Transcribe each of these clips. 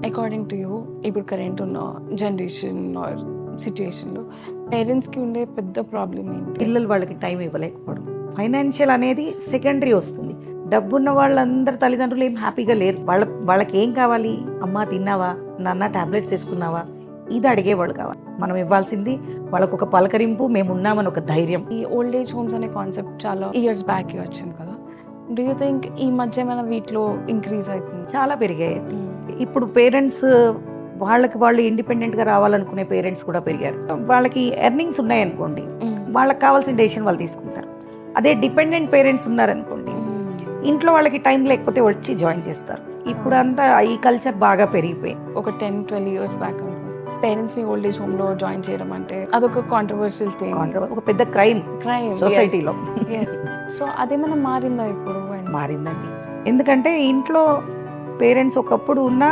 According to you ఇప్పుడు current ఉన్న generation or సిచ్యుయేషన్లో పేరెంట్స్కి ఉండే పెద్ద ప్రాబ్లం ఏంటి? పిల్లలు వాళ్ళకి టైం ఇవ్వలేకపోవడం. ఫైనాన్షియల్ అనేది సెకండరీ వస్తుంది. డబ్బున్న వాళ్ళందరు తల్లిదండ్రులు ఏం హ్యాపీగా లేరు. వాళ్ళకి ఏం కావాలి? అమ్మ తిన్నావా, నాన్న టాబ్లెట్స్ వేసుకున్నావా, ఇది అడిగేవాళ్ళు కావాలి. మనం ఇవ్వాల్సింది వాళ్ళకు ఒక పలకరింపు, మేము ఉన్నామని ఒక ధైర్యం. ఈ ఓల్డ్ ఏజ్ హోమ్స్ అనే కాన్సెప్ట్ చాలా ఇయర్స్ బ్యాక్ వచ్చింది కదా. డూ యూ థింక్ ఈ మధ్య ఏమైనా వీటిలో ఇంక్రీజ్ అవుతుంది? చాలా పెరిగాయి. ఇప్పుడు పేరెంట్స్ వాళ్ళు ఇండిపెండెంట్గా రావాలనుకునే పేరెంట్స్ కూడా పెరిగారు. వాళ్ళకి ఎర్నింగ్స్ ఉన్నాయనుకోండి, వాళ్ళకి కావాల్సిన డెసిషన్ వాళ్ళు తీసుకుంటారు. అదే డిపెండెంట్ పేరెంట్స్ ఉన్నారనుకోండి, ఇంట్లో వాళ్ళకి టైం లేకపోతే వచ్చి జాయిన్ చేస్తారు. ఇప్పుడు అంతా ఈ కల్చర్ బాగా పెరిగిపోయింది. ఒక 10-12 ఇయర్స్ బ్యాక్ పేరెంట్స్ని ఓల్డ్ ఏజ్ హోమ్లో జాయిన్ చేయడం అంటే అదొక కాంట్రవర్షియల్ థింగ్, ఒక పెద్ద క్రైమ్ సొసైటీలో. సో అదేమైనా మారిందా ఇప్పుడు? మారిందండి. ఎందుకంటే ఇంట్లో పేరెంట్స్ ఒకప్పుడు ఉన్న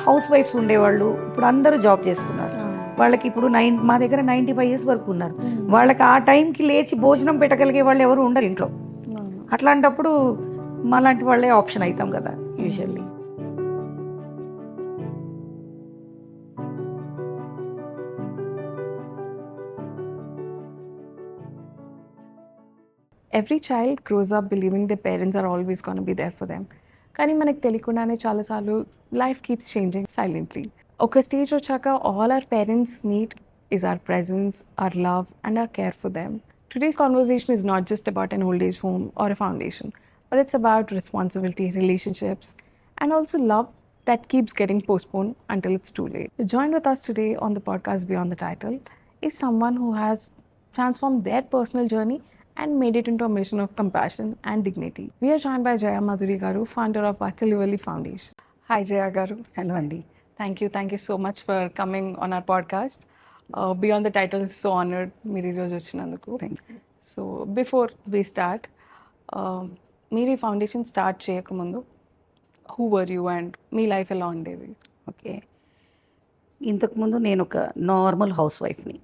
హౌస్ వైఫ్స్ ఉండేవాళ్ళు, ఇప్పుడు అందరూ జాబ్ చేస్తున్నారు. వాళ్ళకి ఇప్పుడు మా దగ్గర 95 ఇయర్స్ వరకు ఉన్నారు. వాళ్ళకి ఆ టైంకి లేచి భోజనం పెట్టగలిగే వాళ్ళు ఎవరు ఉండరు ఇంట్లో. అట్లాంటప్పుడు మాలాంటి వాళ్ళే ఆప్షన్ అవుతాం కదా usually. Every child grows up believing the parents are always gonna be there for them. కానీ మనకు తెలియకుండానే చాలాసార్లు లైఫ్ కీప్స్ చేంజింగ్ సైలెంట్లీ. ఒక స్టేజ్ వచ్చాక all our parents need is our presence, our love, and our care for them. Today's conversation is not just about an old age home or a foundation, but it's about responsibility, relationships, and also love that keeps getting postponed until it's too late. Joined with us today on the podcast Beyond the Title is someone who has transformed their personal journey and made it into a mission of compassion and dignity. We are joined by Jaya Madhuri Garu, founder of Vachalivalli Foundation. Hi Jaya Garu. Hello అండి. Thank you so much for coming on our podcast. Beyond the Title is so honored మీరు ఈరోజు వచ్చినందుకు. So before we start, మీరు ఈ foundation start చేయకముందు who were you and మీ life ఎలా ఉండేది? ఓకే, ఇంతకుముందు నేను ఒక నార్మల్ హౌస్ వైఫ్ని.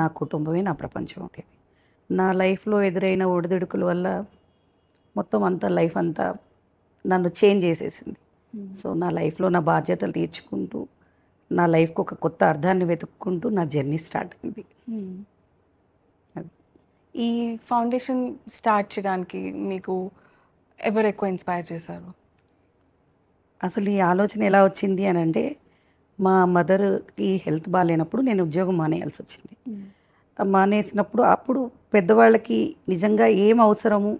నా కుటుంబమే నా ప్రపంచం ఉండేది. నా లైఫ్లో ఎదురైన ఒడిదుడుకుల వల్ల మొత్తం అంతా లైఫ్ అంతా నన్ను చేంజ్ చేసేసింది. సో నా లైఫ్లో నా బాధ్యతలు తీర్చుకుంటూ, నా లైఫ్కి ఒక కొత్త అర్థాన్ని వెతుక్కుంటూ నా జర్నీ స్టార్ట్ అయింది. ఈ ఫౌండేషన్ స్టార్ట్ చేయడానికి మీకు ఎవరు ఎక్కువ ఇన్స్పైర్ చేశారు? అసలు ఈ ఆలోచన ఎలా వచ్చింది అని అంటే, మా మదర్కి హెల్త్ బాగాలేనప్పుడు నేను ఉద్యోగం మానేయాల్సి వచ్చింది. మానేసినప్పుడు అప్పుడు పెద్దవాళ్ళకి నిజంగా ఏం అవసరము,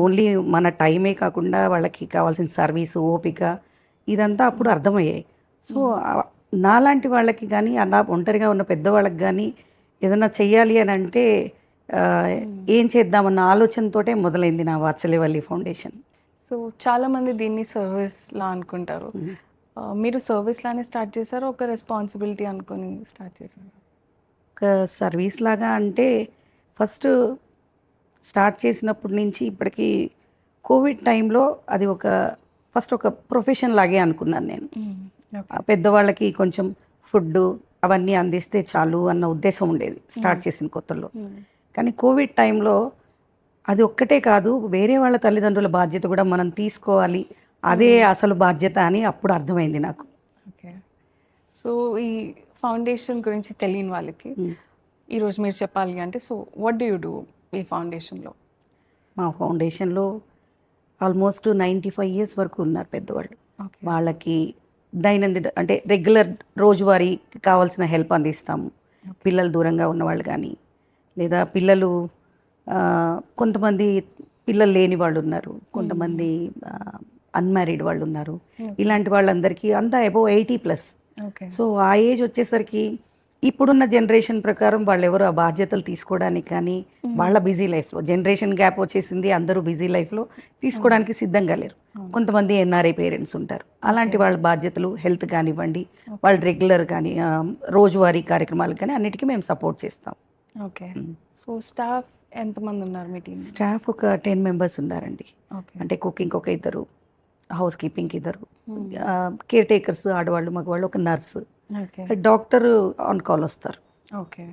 ఓన్లీ మన టైమే కాకుండా వాళ్ళకి కావాల్సిన సర్వీసు, ఓపిక, ఇదంతా అప్పుడు అర్థమయ్యాయి. సో నాలాంటి వాళ్ళకి కానీ, అలా ఒంటరిగా ఉన్న పెద్దవాళ్ళకి కానీ ఏదైనా చెయ్యాలి అని అంటే ఏం చేద్దామన్న ఆలోచనతోటే మొదలైంది నా వాత్సల్యవల్లి ఫౌండేషన్. సో చాలామంది దీన్ని సర్వీస్లా అనుకుంటారు. మీరు సర్వీస్లానే స్టార్ట్ చేశారు, ఒక రెస్పాన్సిబిలిటీ అనుకొని స్టార్ట్ చేశారు? ఒక సర్వీస్ లాగా అంటే ఫస్ట్ స్టార్ట్ చేసినప్పటి నుంచి ఇప్పటికి కోవిడ్ టైంలో అది ఫస్ట్ ఒక ప్రొఫెషన్ లాగే అనుకున్నాను నేను. పెద్దవాళ్ళకి కొంచెం ఫుడ్ అవన్నీ అందిస్తే చాలు అన్న ఉద్దేశం ఉండేది స్టార్ట్ చేసిన కొత్తలో. కానీ కోవిడ్ టైంలో అది ఒక్కటే కాదు, వేరే వాళ్ళ తల్లిదండ్రుల బాధ్యత కూడా మనం తీసుకోవాలి, అదే అసలు బాధ్యత అని అప్పుడు అర్థమైంది నాకు. ఓకే, సో ఈ ఫౌండేషన్ గురించి తెలియని వాళ్ళకి ఈరోజు మీరు చెప్పాలి అంటే, so what do you do ఈ ఫౌండేషన్లో? మా ఫౌండేషన్లో ఆల్మోస్ట్ 95 ఇయర్స్ వరకు ఉన్నారు పెద్దవాళ్ళు. వాళ్ళకి దైనందిన అంటే రెగ్యులర్ రోజువారీ కావాల్సిన హెల్ప్ అందిస్తాము. పిల్లలు దూరంగా ఉన్నవాళ్ళు కానీ, లేదా పిల్లలు కొంతమంది పిల్లలు లేని వాళ్ళు ఉన్నారు, కొంతమంది అన్మ్యారీడ్ వాళ్ళు ఉన్నారు. ఇలాంటి వాళ్ళందరికీ అంతా అబోవ్ 80+. సో ఆ ఏజ్ వచ్చేసరికి ఇప్పుడున్న జనరేషన్ ప్రకారం వాళ్ళు ఎవరు ఆ బాధ్యతలు తీసుకోవడానికి కానీ, వాళ్ళ బిజీ లైఫ్లో జనరేషన్ గ్యాప్ వచ్చేసింది, అందరూ బిజీ లైఫ్లో తీసుకోవడానికి సిద్ధంగా లేరు. కొంతమంది ఎన్ఆర్ఐ పేరెంట్స్ ఉంటారు, అలాంటి వాళ్ళ బాధ్యతలు హెల్త్ కానివ్వండి, వాళ్ళు రెగ్యులర్ కానీ రోజువారీ కార్యక్రమాలు కానీ అన్నిటికీ మేము సపోర్ట్ చేస్తాం. ఓకే, సో స్టాఫ్ ఎంతమంది ఉన్నారు మీ టీం? స్టాఫ్ ఒక 10 మెంబర్స్ ఉన్నారండి. అంటే కుకింగ్ ఒక 2, హౌస్ కీపింగ్ 2, కేర్ టేకర్స్ ఆడవాళ్ళు మగవాళ్ళు, ఒక నర్సు, డాక్టర్ ఆన్ కాల్ వస్తారు. ఓకే,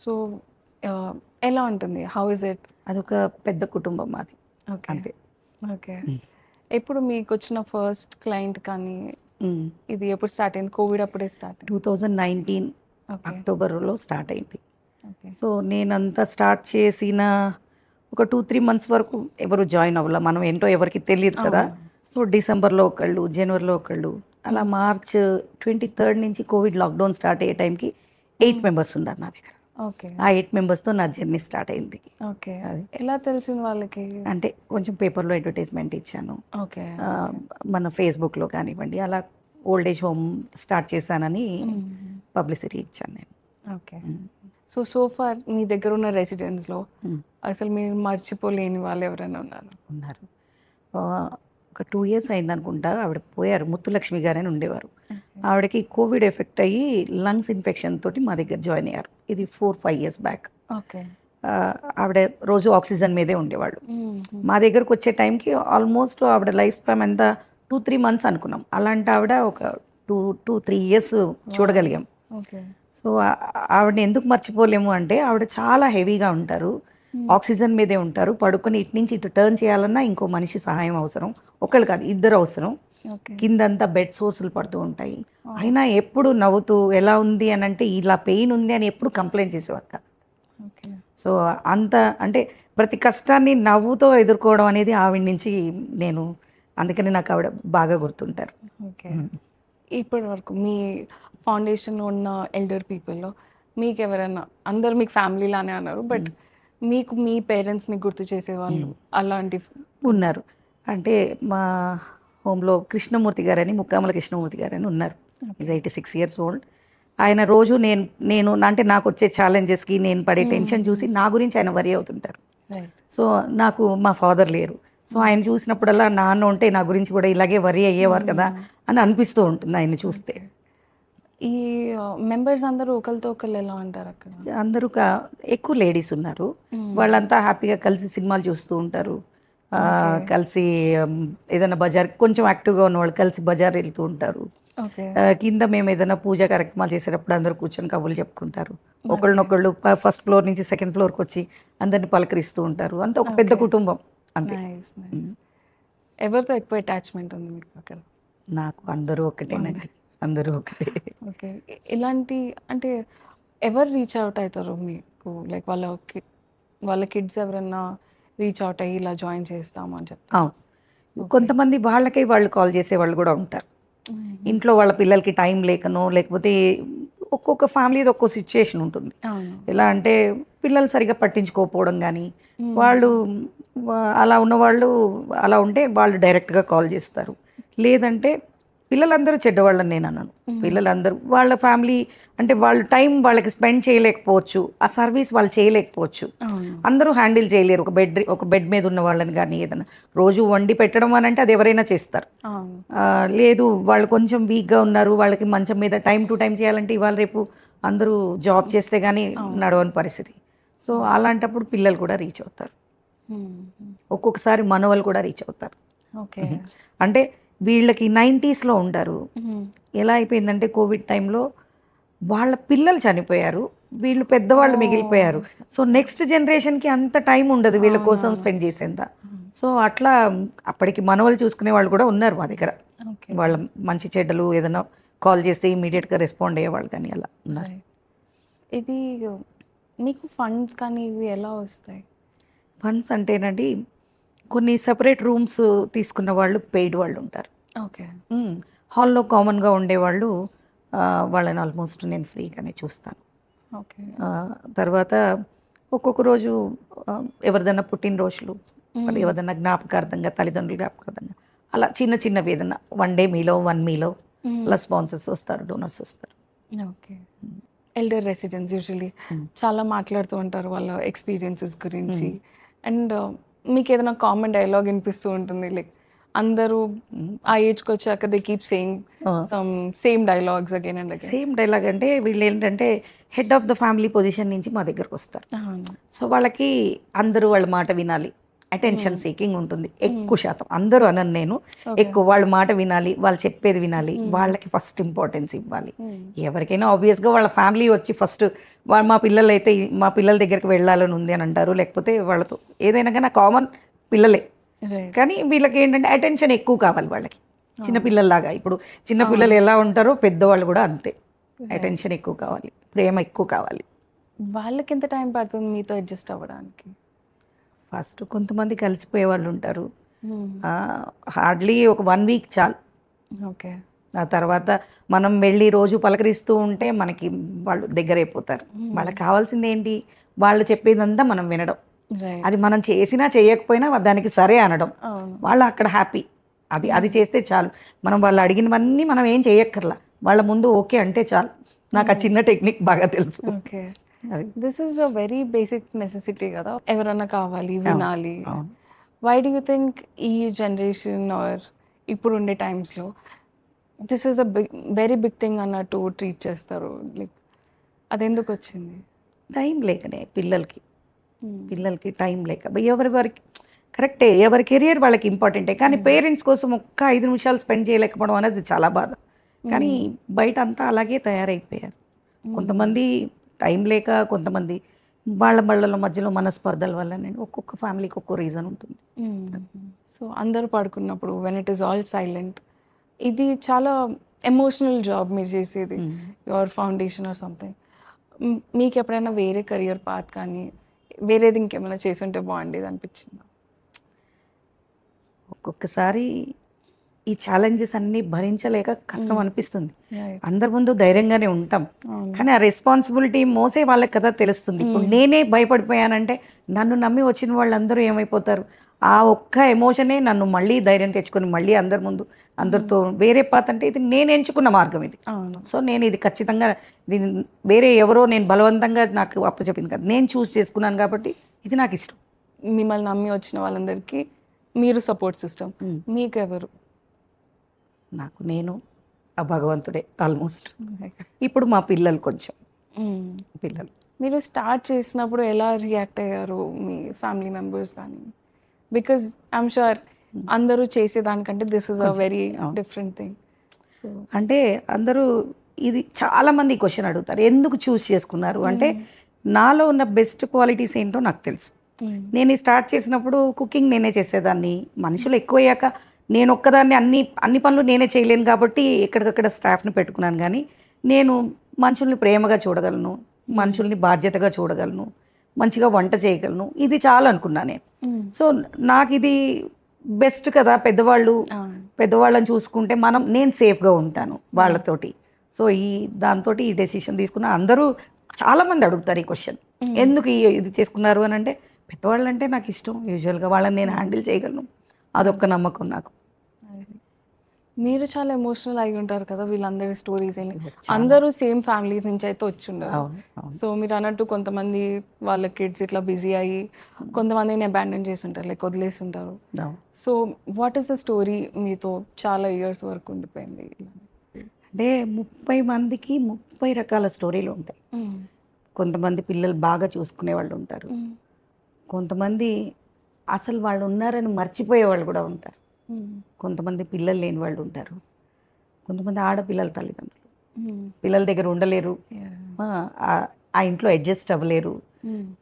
సో ఎలా ఉంటుంది, హౌ ఇస్ ఇట్? అదొక పెద్ద కుటుంబం మాది. ఓకే, ఎప్పుడు మీకు వచ్చిన ఫస్ట్ క్లయింట్ కానీ ఇది ఎప్పుడు స్టార్ట్ అయింది? కోవిడ్ అప్పుడే స్టార్ట్ అయింది. 2019 ఓకే. అక్టోబర్లో స్టార్ట్ అయింది. ఓకే. సో నేనంతా స్టార్ట్ చేసిన ఒక 2-3 మంత్స్ వరకు ఎవరు జాయిన్ అవ్వాల, మనం ఏంటో ఎవరికి తెలియదు కదా. సో డిసెంబర్లో ఒకళ్ళు, జనవరిలో ఒకళ్ళు, అలా మార్చ్ 23rd నుంచి కోవిడ్ లాక్డౌన్ స్టార్ట్ అయ్యే టైంకి 8 మెంబర్స్ ఉన్నారు నా దగ్గర. ఓకే. ఆ 8 మెంబర్స్తో నా జర్నీ స్టార్ట్ అయింది. ఓకే. అది. ఎలా తెలిసింది వాళ్ళకి? అంటే కొంచెం పేపర్లో అడ్వర్టైజ్మెంట్ ఇచ్చాను, ఓకే. మన ఫేస్బుక్లో కానివ్వండి, అలా ఓల్డ్ ఏజ్ హోమ్ స్టార్ట్ చేశానని పబ్లిసిటీ ఇచ్చాను నేను. ఓకే. సో ఫార్ మీ దగ్గర ఉన్న రెసిడెన్స్లో అసలు మీరు మర్చిపోలేని వాళ్ళు ఎవరైనా ఉన్నారు. ఒక 2 years అయింది అనుకుంటా, ఆవిడ పోయారు. ముత్తులక్ష్మి గారని ఉండేవారు. ఆవిడకి కోవిడ్ ఎఫెక్ట్ అయ్యి లంగ్స్ ఇన్ఫెక్షన్ తోటి మా దగ్గర జాయిన్ అయ్యారు. ఇది 4-5 years బ్యాక్. ఓకే. ఆవిడ రోజు ఆక్సిజన్ మీదే ఉండేవాళ్ళు. మా దగ్గరకు వచ్చే టైంకి ఆల్మోస్ట్ ఆవిడ లైఫ్ స్పాన్ ఎంత 2-3 months అనుకున్నాం. అలాంటి ఆవిడ ఒక 2-3 years చూడగలిగాం. ఓకే. సో ఆవిడని ఎందుకు మర్చిపోలేము అంటే, ఆవిడ చాలా హెవీగా ఉంటారు, ఆక్సిజన్ మీదే ఉంటారు. పడుకొని ఇటు నుంచి ఇటు టర్న్ చేయాలన్నా ఇంకో మనిషి సహాయం అవసరం, ఒకళ్ళు కాదు ఇద్దరు అవసరం. కిందంతా బెడ్ సోర్సులు పడుతూ ఉంటాయి. అయినా ఎప్పుడు నవ్వుతూ ఎలా ఉంది అని అంటే, ఇలా పెయిన్ ఉంది అని ఎప్పుడు కంప్లైంట్ చేసేవారు కాదు. సో అంత అంటే ప్రతి కష్టాన్ని నవ్వుతో ఎదుర్కోవడం అనేది ఆవిడ నుంచి నేను, అందుకని నాకు ఆవిడ బాగా గుర్తుంటారు. ఓకే. ఇప్పటి వరకు మీ ఫౌండేషన్లో ఉన్న ఎల్డర్ పీపుల్లో మీకు ఎవరైనా, అందరూ మీకు ఫ్యామిలీ లానే అన్నారు, బట్ మీకు మీ పేరెంట్స్ని గుర్తు చేసేవాళ్ళు అలాంటి ఉన్నారు? అంటే మా హోమ్లో కృష్ణమూర్తి గారని, ముక్కామల కృష్ణమూర్తి గారని ఉన్నారు. Is 86 years old. ఆయన రోజు నేను అంటే నాకు వచ్చే ఛాలెంజెస్కి నేను పడే టెన్షన్ చూసి నా గురించి ఆయన వరి అవుతుంటారు. సో నాకు మా ఫాదర్ లేరు. సో ఆయన చూసినప్పుడల్లా నాన్న ఉంటే నా గురించి కూడా ఇలాగే వరి అయ్యేవారు కదా అని అనిపిస్తూ ఉంటుంది ఆయన చూస్తే. ఈ మెంబర్స్ అందరూ ఒకరితో ఒకళ్ళు ఎలా ఉంటారు అక్కడ? అందరూ ఎక్కువ లేడీస్ ఉన్నారు. వాళ్ళంతా హ్యాపీగా కలిసి సినిమాలు చూస్తూ ఉంటారు, కలిసి ఏదైనా బజార్, కొంచెం యాక్టివ్గా ఉన్న వాళ్ళు కలిసి బజార్ వెళ్తూ ఉంటారు. కింద మేము ఏదైనా పూజా కార్యక్రమాలు చేసేటప్పుడు అందరూ కూర్చొని కబుర్లు చెప్పుకుంటారు. ఒకళ్ళనొకళ్ళు ఫస్ట్ ఫ్లోర్ నుంచి సెకండ్ ఫ్లోర్కి వచ్చి అందరిని పలకరిస్తూ ఉంటారు. అంతా ఒక పెద్ద కుటుంబం అంతే. ఎవరితో ఎక్కువ అటాచ్మెంట్ ఉంది మీకు అక్కడ? నాకు అందరూ ఒకటేనండి, అందరూ ఒకటే. ఓకే. ఇలాంటి అంటే ఎవరు రీచ్ అవుట్ అవుతారు మీకు? లైక్ వాళ్ళ కిడ్స్ ఎవరన్నా రీచ్ అవుట్ అయ్యి ఇలా జాయిన్ చేస్తాము అని చెప్తారు. కొంతమంది వాళ్ళకై వాళ్ళు కాల్ చేసే వాళ్ళు కూడా ఉంటారు. ఇంట్లో వాళ్ళ పిల్లలకి టైం లేకనో, లేకపోతే ఒక్కొక్క ఫ్యామిలీది ఒక్కో సిచ్యుయేషన్ ఉంటుంది. ఎలా అంటే పిల్లలు సరిగా పట్టించుకోకపోవడం కానీ, వాళ్ళు అలా ఉన్నవాళ్ళు అలా ఉంటే వాళ్ళు డైరెక్ట్గా కాల్ చేస్తారు. లేదంటే పిల్లలందరూ చెడ్డవాళ్ళని నేను అన్నాను. పిల్లలందరూ వాళ్ళ ఫ్యామిలీ అంటే వాళ్ళు టైం వాళ్ళకి స్పెండ్ చేయలేకపోవచ్చు, ఆ సర్వీస్ వాళ్ళు చేయలేకపోవచ్చు, అందరూ హ్యాండిల్ చేయలేరు. ఒక బెడ్ మీద ఉన్న వాళ్ళని కానీ ఏదైనా రోజు వండి పెట్టడం అని అంటే అది ఎవరైనా చేస్తారు. లేదు వాళ్ళు కొంచెం వీక్గా ఉన్నారు, వాళ్ళకి మంచం మీద టైం టు టైం చేయాలంటే ఇవాళ రేపు అందరూ జాబ్ చేస్తే కానీ నడవని పరిస్థితి. సో అలాంటప్పుడు పిల్లలు కూడా రీచ్ అవుతారు, ఒక్కొక్కసారి మనవాళ్ళు కూడా రీచ్ అవుతారు. అంటే వీళ్ళకి 90sలో ఉంటారు. ఎలా అయిపోయిందంటే కోవిడ్ టైంలో వాళ్ళ పిల్లలు చనిపోయారు, వీళ్ళు పెద్దవాళ్ళు మిగిలిపోయారు. సో నెక్స్ట్ జనరేషన్కి అంత టైం ఉండదు వీళ్ళ కోసం స్పెండ్ చేసేంత. సో అట్లా అప్పటికి మనవాళ్ళు చూసుకునే వాళ్ళు కూడా ఉన్నారు మా దగ్గర. వాళ్ళ మంచి చెడ్డలు ఏదైనా కాల్ చేసి ఇమీడియట్గా రెస్పాండ్ అయ్యేవాళ్ళు కానీ అలా ఉన్నారు. ఇది మీకు ఫండ్స్ కానీ ఇవి ఎలా వస్తాయి? ఫండ్స్ అంటేనండి, కొన్ని సెపరేట్ రూమ్స్ తీసుకున్న వాళ్ళు పెయిడ్ వాళ్ళు ఉంటారు. ఓకే. హాల్లో కామన్గా ఉండేవాళ్ళు వాళ్ళని ఆల్మోస్ట్ నేను ఫ్రీగానే చూస్తాను. ఓకే. తర్వాత ఒక్కొక్క రోజు ఎవరిదైనా పుట్టినరోజులు, ఎవరిదైనా జ్ఞాపకార్థంగా, తల్లిదండ్రులు జ్ఞాపకార్థంగా అలా చిన్న చిన్నవి ఏదైనా 1 day మీలో 1 meal అలా స్పాన్సర్స్ వస్తారు, డోనర్స్ వస్తారు. ఓకే. ఎల్డర్ రెసిడెంట్స్ యూజువల్లీ చాలా మాట్లాడుతూ ఉంటారు వాళ్ళ ఎక్స్పీరియన్సెస్ గురించి. అండ్ మీకు ఏదైనా కామన్ డైలాగ్ వినిపిస్తూ ఉంటుంది, లైక్ అందరూ ఆ ఏజ్కి వచ్చాక they keep saying some same dialogues again and again. Same dialogue అంటే వీళ్ళు ఏంటంటే head of the family position నుంచి మా దగ్గరకు వస్తారు. సో వాళ్ళకి అందరూ వాళ్ళ మాట వినాలి, అటెన్షన్ సీకింగ్ ఉంటుంది ఎక్కువ శాతం. అందరూ అనను నేను, ఎక్కువ వాళ్ళ మాట వినాలి, వాళ్ళు చెప్పేది వినాలి, వాళ్ళకి ఫస్ట్ ఇంపార్టెన్స్ ఇవ్వాలి. ఎవరికైనా ఆబ్వియస్గా వాళ్ళ ఫ్యామిలీ వచ్చి ఫస్ట్ మా పిల్లలు అయితే మా పిల్లల దగ్గరికి వెళ్ళాలని ఉంది అని అంటారు, లేకపోతే వాళ్ళతో ఏదైనా కానీ కామన్ పిల్లలే. కానీ వీళ్ళకి ఏంటంటే అటెన్షన్ ఎక్కువ కావాలి వాళ్ళకి. చిన్నపిల్లల్లాగా. ఇప్పుడు చిన్నపిల్లలు ఎలా ఉంటారో పెద్దవాళ్ళు కూడా అంతే. అటెన్షన్ ఎక్కువ కావాలి, ప్రేమ ఎక్కువ కావాలి. వాళ్ళకి ఎంత టైం పడుతుంది మీతో అడ్జస్ట్ అవ్వడానికి? ఫస్ట్ కొంతమంది కలిసిపోయే వాళ్ళు ఉంటారు. హార్డ్లీ ఒక 1 వీక్ చాలు. ఓకే. ఆ తర్వాత మనం వెళ్ళి రోజు పలకరిస్తూ ఉంటే మనకి వాళ్ళు దగ్గరైపోతారు. వాళ్ళకి కావాల్సింది ఏంటి, వాళ్ళు చెప్పేదంతా మనం వినడం. రైట్. అది మనం చేసినా చేయకపోయినా దానికి సరే అనడం. అవును. వాళ్ళు అక్కడ హ్యాపీ. అది చేస్తే చాలు. మనం వాళ్ళు అడిగినవన్నీ మనం ఏం చేయక్కర్లా. వాళ్ళ ముందు ఓకే అంటే చాలు. నాకు ఆ చిన్న టెక్నిక్ బాగా తెలుసు. ఓకే. అది this is a very basic necessity కదా, ఎవరన్నా కావాలి, వినాలి. అవును. వై డూ యూ థింక్ ఈ జనరేషన్ ఆర్ ఇప్పుడుండే టైమ్స్లో this is a very big thing అన్నట్టు ట్రీట్ చేస్తారు? లైక్ అదెందుకు వచ్చింది? టైం లేకనే పిల్లలకి టైం లేక ఎవరి వారికి కరెక్టే, ఎవరి కెరియర్ వాళ్ళకి ఇంపార్టెంటే, కానీ పేరెంట్స్ కోసం ఒక్క 5 నిమిషాలు స్పెండ్ చేయలేకపోవడం అనేది చాలా బాధ. కానీ బయట అంతా అలాగే తయారైపోయారు. కొంతమంది టైం లేక, కొంతమంది వాళ్ళ మధ్యలో మనస్పర్ధల వల్ల, నేను ఒక్కొక్క ఫ్యామిలీకి ఒక్కో రీజన్ ఉంటుంది. సో అందరూ పడుకున్నప్పుడు when it is all silent, ఇది చాలా ఎమోషనల్ జాబ్ మీరు చేసేది, యువర్ ఫౌండేషన్ ఆర్ సంథింగ్. మీకు ఎప్పుడైనా వేరే కెరియర్ పాత్ కానీ వేరేది ఇంకేమైనా చేసి ఉంటే బాగుండేది అనిపించిందా? ఒక్కొక్కసారి ఈ ఛాలెంజెస్ అన్నీ భరించలేక కష్టం అనిపిస్తుంది. Right. అందరి ముందు ధైర్యంగానే ఉంటాం, అవును. కానీ ఆ రెస్పాన్సిబిలిటీ మోసే వాళ్ళకి కదా తెలుస్తుంది. ఇప్పుడు నేనే భయపడిపోయానంటే నన్ను నమ్మి వచ్చిన వాళ్ళందరూ ఏమైపోతారు? ఆ ఒక్క ఎమోషనే నన్ను మళ్ళీ ధైర్యం తెచ్చుకొని మళ్ళీ అందరి ముందు అందరితో వేరే పాత అంటే ఇది నేను ఎంచుకున్న మార్గం ఇది. అవును. సో నేను ఇది ఖచ్చితంగా దీని వేరే ఎవరో నేను బలవంతంగా నాకు అప్పచెప్పింది కదా, నేను చూస్ చేసుకున్నాను కాబట్టి ఇది నాకు ఇష్టం. మిమ్మల్ని నమ్మి వచ్చిన వాళ్ళందరికీ మీరు సపోర్ట్ సిస్టమ్. మీకెవరు? నేను ఆ భగవంతుడే ఆల్మోస్ట్. ఇప్పుడు మా పిల్లలు కొంచెం పిల్లలు మీరు స్టార్ట్ చేసినప్పుడు ఎలా రియాక్ట్ అయ్యారు మీ ఫ్యామిలీ మెంబర్స్ కానీ? బికాజ్ ఐఎమ్ షూర్ అందరూ చేసేదానికంటే this is a very different thing. So అంటే అందరూ ఇది చాలా మంది క్వశ్చన్ అడుగుతారు, ఎందుకు చూస్ చేసుకున్నారు అంటే నాలో ఉన్న బెస్ట్ క్వాలిటీస్ ఏంటో నాకు తెలుసు. నేను ఈ స్టార్ట్ చేసినప్పుడు కుకింగ్ నేనే చేసేదాన్ని. మనుషులు ఎక్కువయ్యాక నేను ఒక్కదాన్ని అన్ని పనులు నేనే చేయలేను కాబట్టి ఎక్కడికక్కడ స్టాఫ్ని పెట్టుకున్నాను. కానీ నేను మనుషుల్ని ప్రేమగా చూడగలను, మనుషుల్ని బాధ్యతగా చూడగలను, మంచిగా వంట చేయగలను. ఇది చాలా అనుకున్నా నేను. సో నాకు ఇది బెస్ట్ కదా, పెద్దవాళ్ళని చూసుకుంటే నేను సేఫ్గా ఉంటాను వాళ్ళతోటి. సో దాంతో ఈ డెసిషన్ తీసుకున్నా. అందరూ చాలామంది అడుగుతారు ఈ క్వశ్చన్, ఎందుకు ఇది చేసుకున్నారు అని అంటే, పెద్దవాళ్ళు అంటే నాకు ఇష్టం. యూజువల్గా వాళ్ళని నేను హ్యాండిల్ చేయగలను, అదొక్క నమ్మకం నాకు. మీరు చాలా ఎమోషనల్ అయి ఉంటారు కదా వీళ్ళందరి స్టోరీస్. అందరూ సేమ్ ఫ్యామిలీ నుంచి అయితే వచ్చి ఉండరు. సో మీరు అన్నట్టు కొంతమంది వాళ్ళ కిడ్స్ ఇట్లా బిజీ అయ్యి కొంతమందిని అబాండన్ చేసి ఉంటారు, లైక్ వదిలేసి ఉంటారు. So what is the story మీతో చాలా ఇయర్స్ వరకు ఉండిపోయింది? అంటే 30 మందికి 30 రకాల స్టోరీలు ఉంటాయి. కొంతమంది పిల్లలు బాగా చూసుకునే వాళ్ళు ఉంటారు, కొంతమంది అసలు వాళ్ళు ఉన్నారని మర్చిపోయే వాళ్ళు కూడా ఉంటారు, కొంతమంది పిల్లలు లేని వాళ్ళు ఉంటారు, కొంతమంది ఆడపిల్లల తల్లిదండ్రులు పిల్లల దగ్గర ఉండలేరు, ఆ ఇంట్లో అడ్జస్ట్ అవ్వలేరు.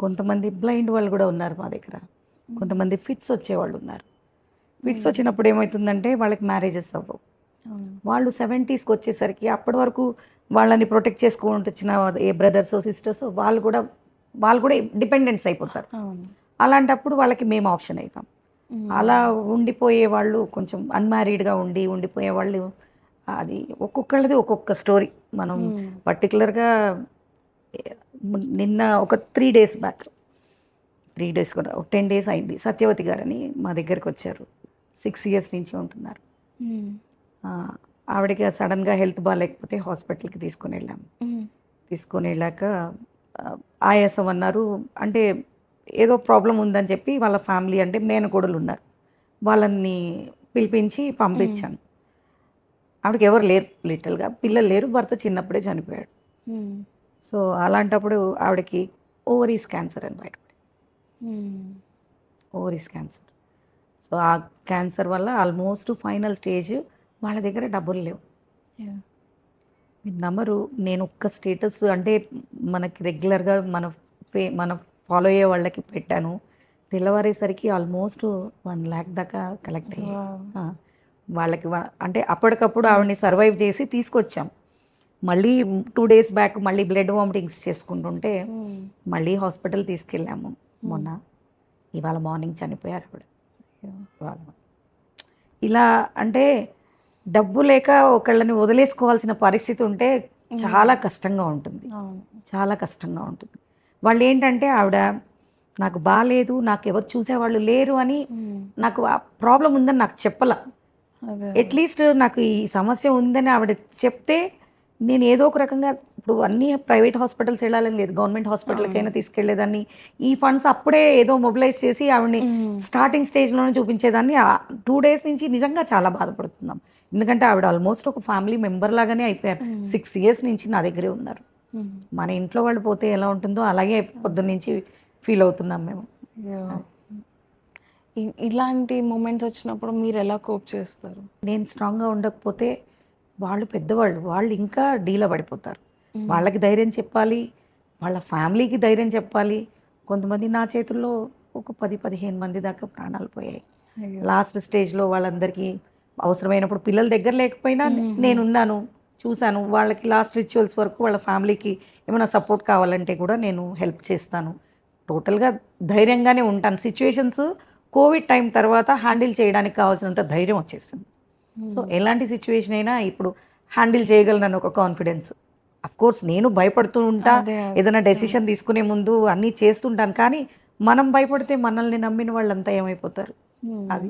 కొంతమంది బ్లైండ్ వాళ్ళు కూడా ఉన్నారు మా దగ్గర. కొంతమంది ఫిట్స్ వచ్చేవాళ్ళు ఉన్నారు. ఫిట్స్ వచ్చినప్పుడు ఏమవుతుందంటే వాళ్ళకి మ్యారేజెస్ అవ్వవు. వాళ్ళు 70sకి వచ్చేసరికి అప్పటి వరకు వాళ్ళని ప్రొటెక్ట్ చేసుకుంటూ వచ్చిన ఏ బ్రదర్స్ సిస్టర్స్ వాళ్ళు కూడా డిపెండెంట్స్ అయిపోతారు. అలాంటప్పుడు వాళ్ళకి మేము ఆప్షన్ అవుతాం. అలా ఉండిపోయే వాళ్ళు, కొంచెం అన్మ్యారీడ్గా ఉండిపోయే వాళ్ళు, అది ఒక్కొక్కళ్ళది ఒక్కొక్క స్టోరీ. మనం పర్టికులర్గా నిన్న ఒక 3 days బ్యాక్, 3 days కూడా 10 days అయింది, సత్యవతి గారని మా దగ్గరికి వచ్చారు. 6 years నుంచి ఉంటున్నారు. ఆవిడకి సడన్గా హెల్త్ బాగాలేకపోతే హాస్పిటల్కి తీసుకొని వెళ్ళాము. తీసుకొని వెళ్ళాక ఆయాసం అన్నారు. అంటే ఏదో ప్రాబ్లం ఉందని చెప్పి వాళ్ళ ఫ్యామిలీ అంటే మేనకోడలు ఉన్నారు, వాళ్ళని పిలిపించి పంపించాను. ఆవిడకి ఎవరు లేరు, లిటిల్గా పిల్లలు లేరు, భర్త చిన్నప్పుడే చనిపోయాడు. సో అలాంటప్పుడు ఆవిడకి ఓవరీస్ క్యాన్సర్ అని బయటపడి, ఓవరీస్ క్యాన్సర్. సో ఆ క్యాన్సర్ వల్ల ఆల్మోస్ట్ ఫైనల్ స్టేజ్. వాళ్ళ దగ్గర డబ్బులు లేవు. మీరు నమ్మరు, నేను ఒక్క స్టేటస్ అంటే మనకి రెగ్యులర్గా మన ఫాలో అయ్యే వాళ్ళకి పెట్టాను. తెల్లవారేసరికి ఆల్మోస్ట్ 1 lakh దాకా కలెక్ట్ అయ్యాయి. వాళ్ళకి అంటే అప్పటికప్పుడు ఆవిడని సర్వైవ్ చేసి తీసుకొచ్చాం. మళ్ళీ 2 days బ్యాక్ మళ్ళీ బ్లడ్ వామిటింగ్స్ చేసుకుంటుంటే మళ్ళీ హాస్పిటల్ తీసుకెళ్ళాము మొన్న. ఇవాళ మార్నింగ్ చనిపోయారు ఆవిడ. ఇలా అంటే డబ్బు లేక ఒకళ్ళని వదిలేసుకోవాల్సిన పరిస్థితి ఉంటే చాలా కష్టంగా ఉంటుంది, చాలా కష్టంగా ఉంటుంది. వాళ్ళు ఏంటంటే ఆవిడ నాకు బాగాలేదు, నాకు ఎవరు చూసేవాళ్ళు లేరు అని, నాకు ఆ ప్రాబ్లం ఉందని నాకు చెప్పలా. అట్లీస్ట్ నాకు ఈ సమస్య ఉందని ఆవిడ చెప్తే నేను ఏదో ఒక రకంగా, ఇప్పుడు అన్ని ప్రైవేట్ హాస్పిటల్స్ వెళ్ళాలని లేదు, గవర్నమెంట్ హాస్పిటల్కైనా తీసుకెళ్లేదాన్ని. ఈ ఫండ్స్ అప్పుడే ఏదో మొబిలైజ్ చేసి ఆవిడని స్టార్టింగ్ స్టేజ్లోనే చూపించేదాన్ని. 2 days నుంచి నిజంగా చాలా బాధపడుతున్నాం. ఎందుకంటే ఆవిడ ఆల్మోస్ట్ ఒక ఫ్యామిలీ మెంబర్ లాగానే అయిపోయారు. 6 years నుంచి నా దగ్గరే ఉన్నారు. మన ఇంట్లో వాళ్ళు పోతే ఎలా ఉంటుందో అలాగే పొద్దున్న నుంచి ఫీల్ అవుతున్నాం మేము. ఇలాంటి మూమెంట్స్ వచ్చినప్పుడు మీరు ఎలా కోప్ చేస్తారు? నేను స్ట్రాంగ్గా ఉండకపోతే వాళ్ళు పెద్దవాళ్ళు, వాళ్ళు ఇంకా డీలా పడిపోతారు. వాళ్ళకి ధైర్యం చెప్పాలి, వాళ్ళ ఫ్యామిలీకి ధైర్యం చెప్పాలి. కొంతమంది నా చేతుల్లో ఒక 10-15 మంది దాకా ప్రాణాలు పోయాయి. లాస్ట్ స్టేజ్లో వాళ్ళందరికీ అవసరమైనప్పుడు పిల్లల దగ్గర లేకపోయినా నేనున్నాను, చూశాను. వాళ్ళకి లాస్ట్ రిచువల్స్ వరకు వాళ్ళ ఫ్యామిలీకి ఏమైనా సపోర్ట్ కావాలంటే కూడా నేను హెల్ప్ చేస్తాను. టోటల్గా ధైర్యంగానే ఉంటాను. సిచ్యువేషన్స్ కోవిడ్ టైం తర్వాత హ్యాండిల్ చేయడానికి కావాల్సినంత ధైర్యం వచ్చేసింది. సో ఎలాంటి సిచ్యువేషన్ అయినా ఇప్పుడు హ్యాండిల్ చేయగలను ఒక కాన్ఫిడెన్స్. అఫ్ కోర్స్ నేను భయపడుతూ ఉంటా, ఏదైనా డెసిషన్ తీసుకునే ముందు అన్నీ చేస్తుంటాను. కానీ మనం భయపడితే మనల్ని నమ్మిన వాళ్ళంతా ఏమైపోతారు? అది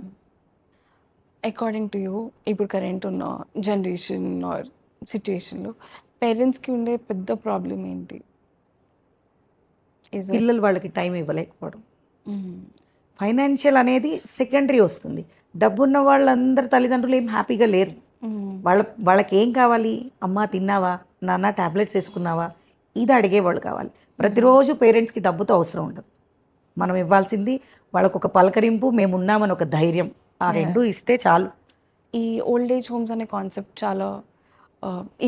అకార్డింగ్ టు యూ, ఇప్పుడు కరెంట్ ఉన్న జనరేషన్ ఆర్ సిచ్యుయేషన్లో పేరెంట్స్కి ఉండే పెద్ద ప్రాబ్లం ఏంటి? పిల్లలు వాళ్ళకి టైం ఇవ్వలేకపోవడం. ఫైనాన్షియల్ అనేది సెకండరీ వస్తుంది. డబ్బున్న వాళ్ళందరు తల్లిదండ్రులు ఏం హ్యాపీగా లేరు. వాళ్ళకి ఏం కావాలి? అమ్మ తిన్నావా, నాన్న ట్యాబ్లెట్స్ వేసుకున్నావా, ఇది అడిగేవాళ్ళు కావాలి. ప్రతిరోజు పేరెంట్స్కి డబ్బుతో అవసరం ఉండదు. మనం ఇవ్వాల్సింది వాళ్ళకు ఒక పలకరింపు, మేము ఉన్నామని ఒక ధైర్యం. ఆ రెండు ఇస్తే చాలు. ఈ ఓల్డ్ ఏజ్ హోమ్స్ అనే కాన్సెప్ట్ చాలా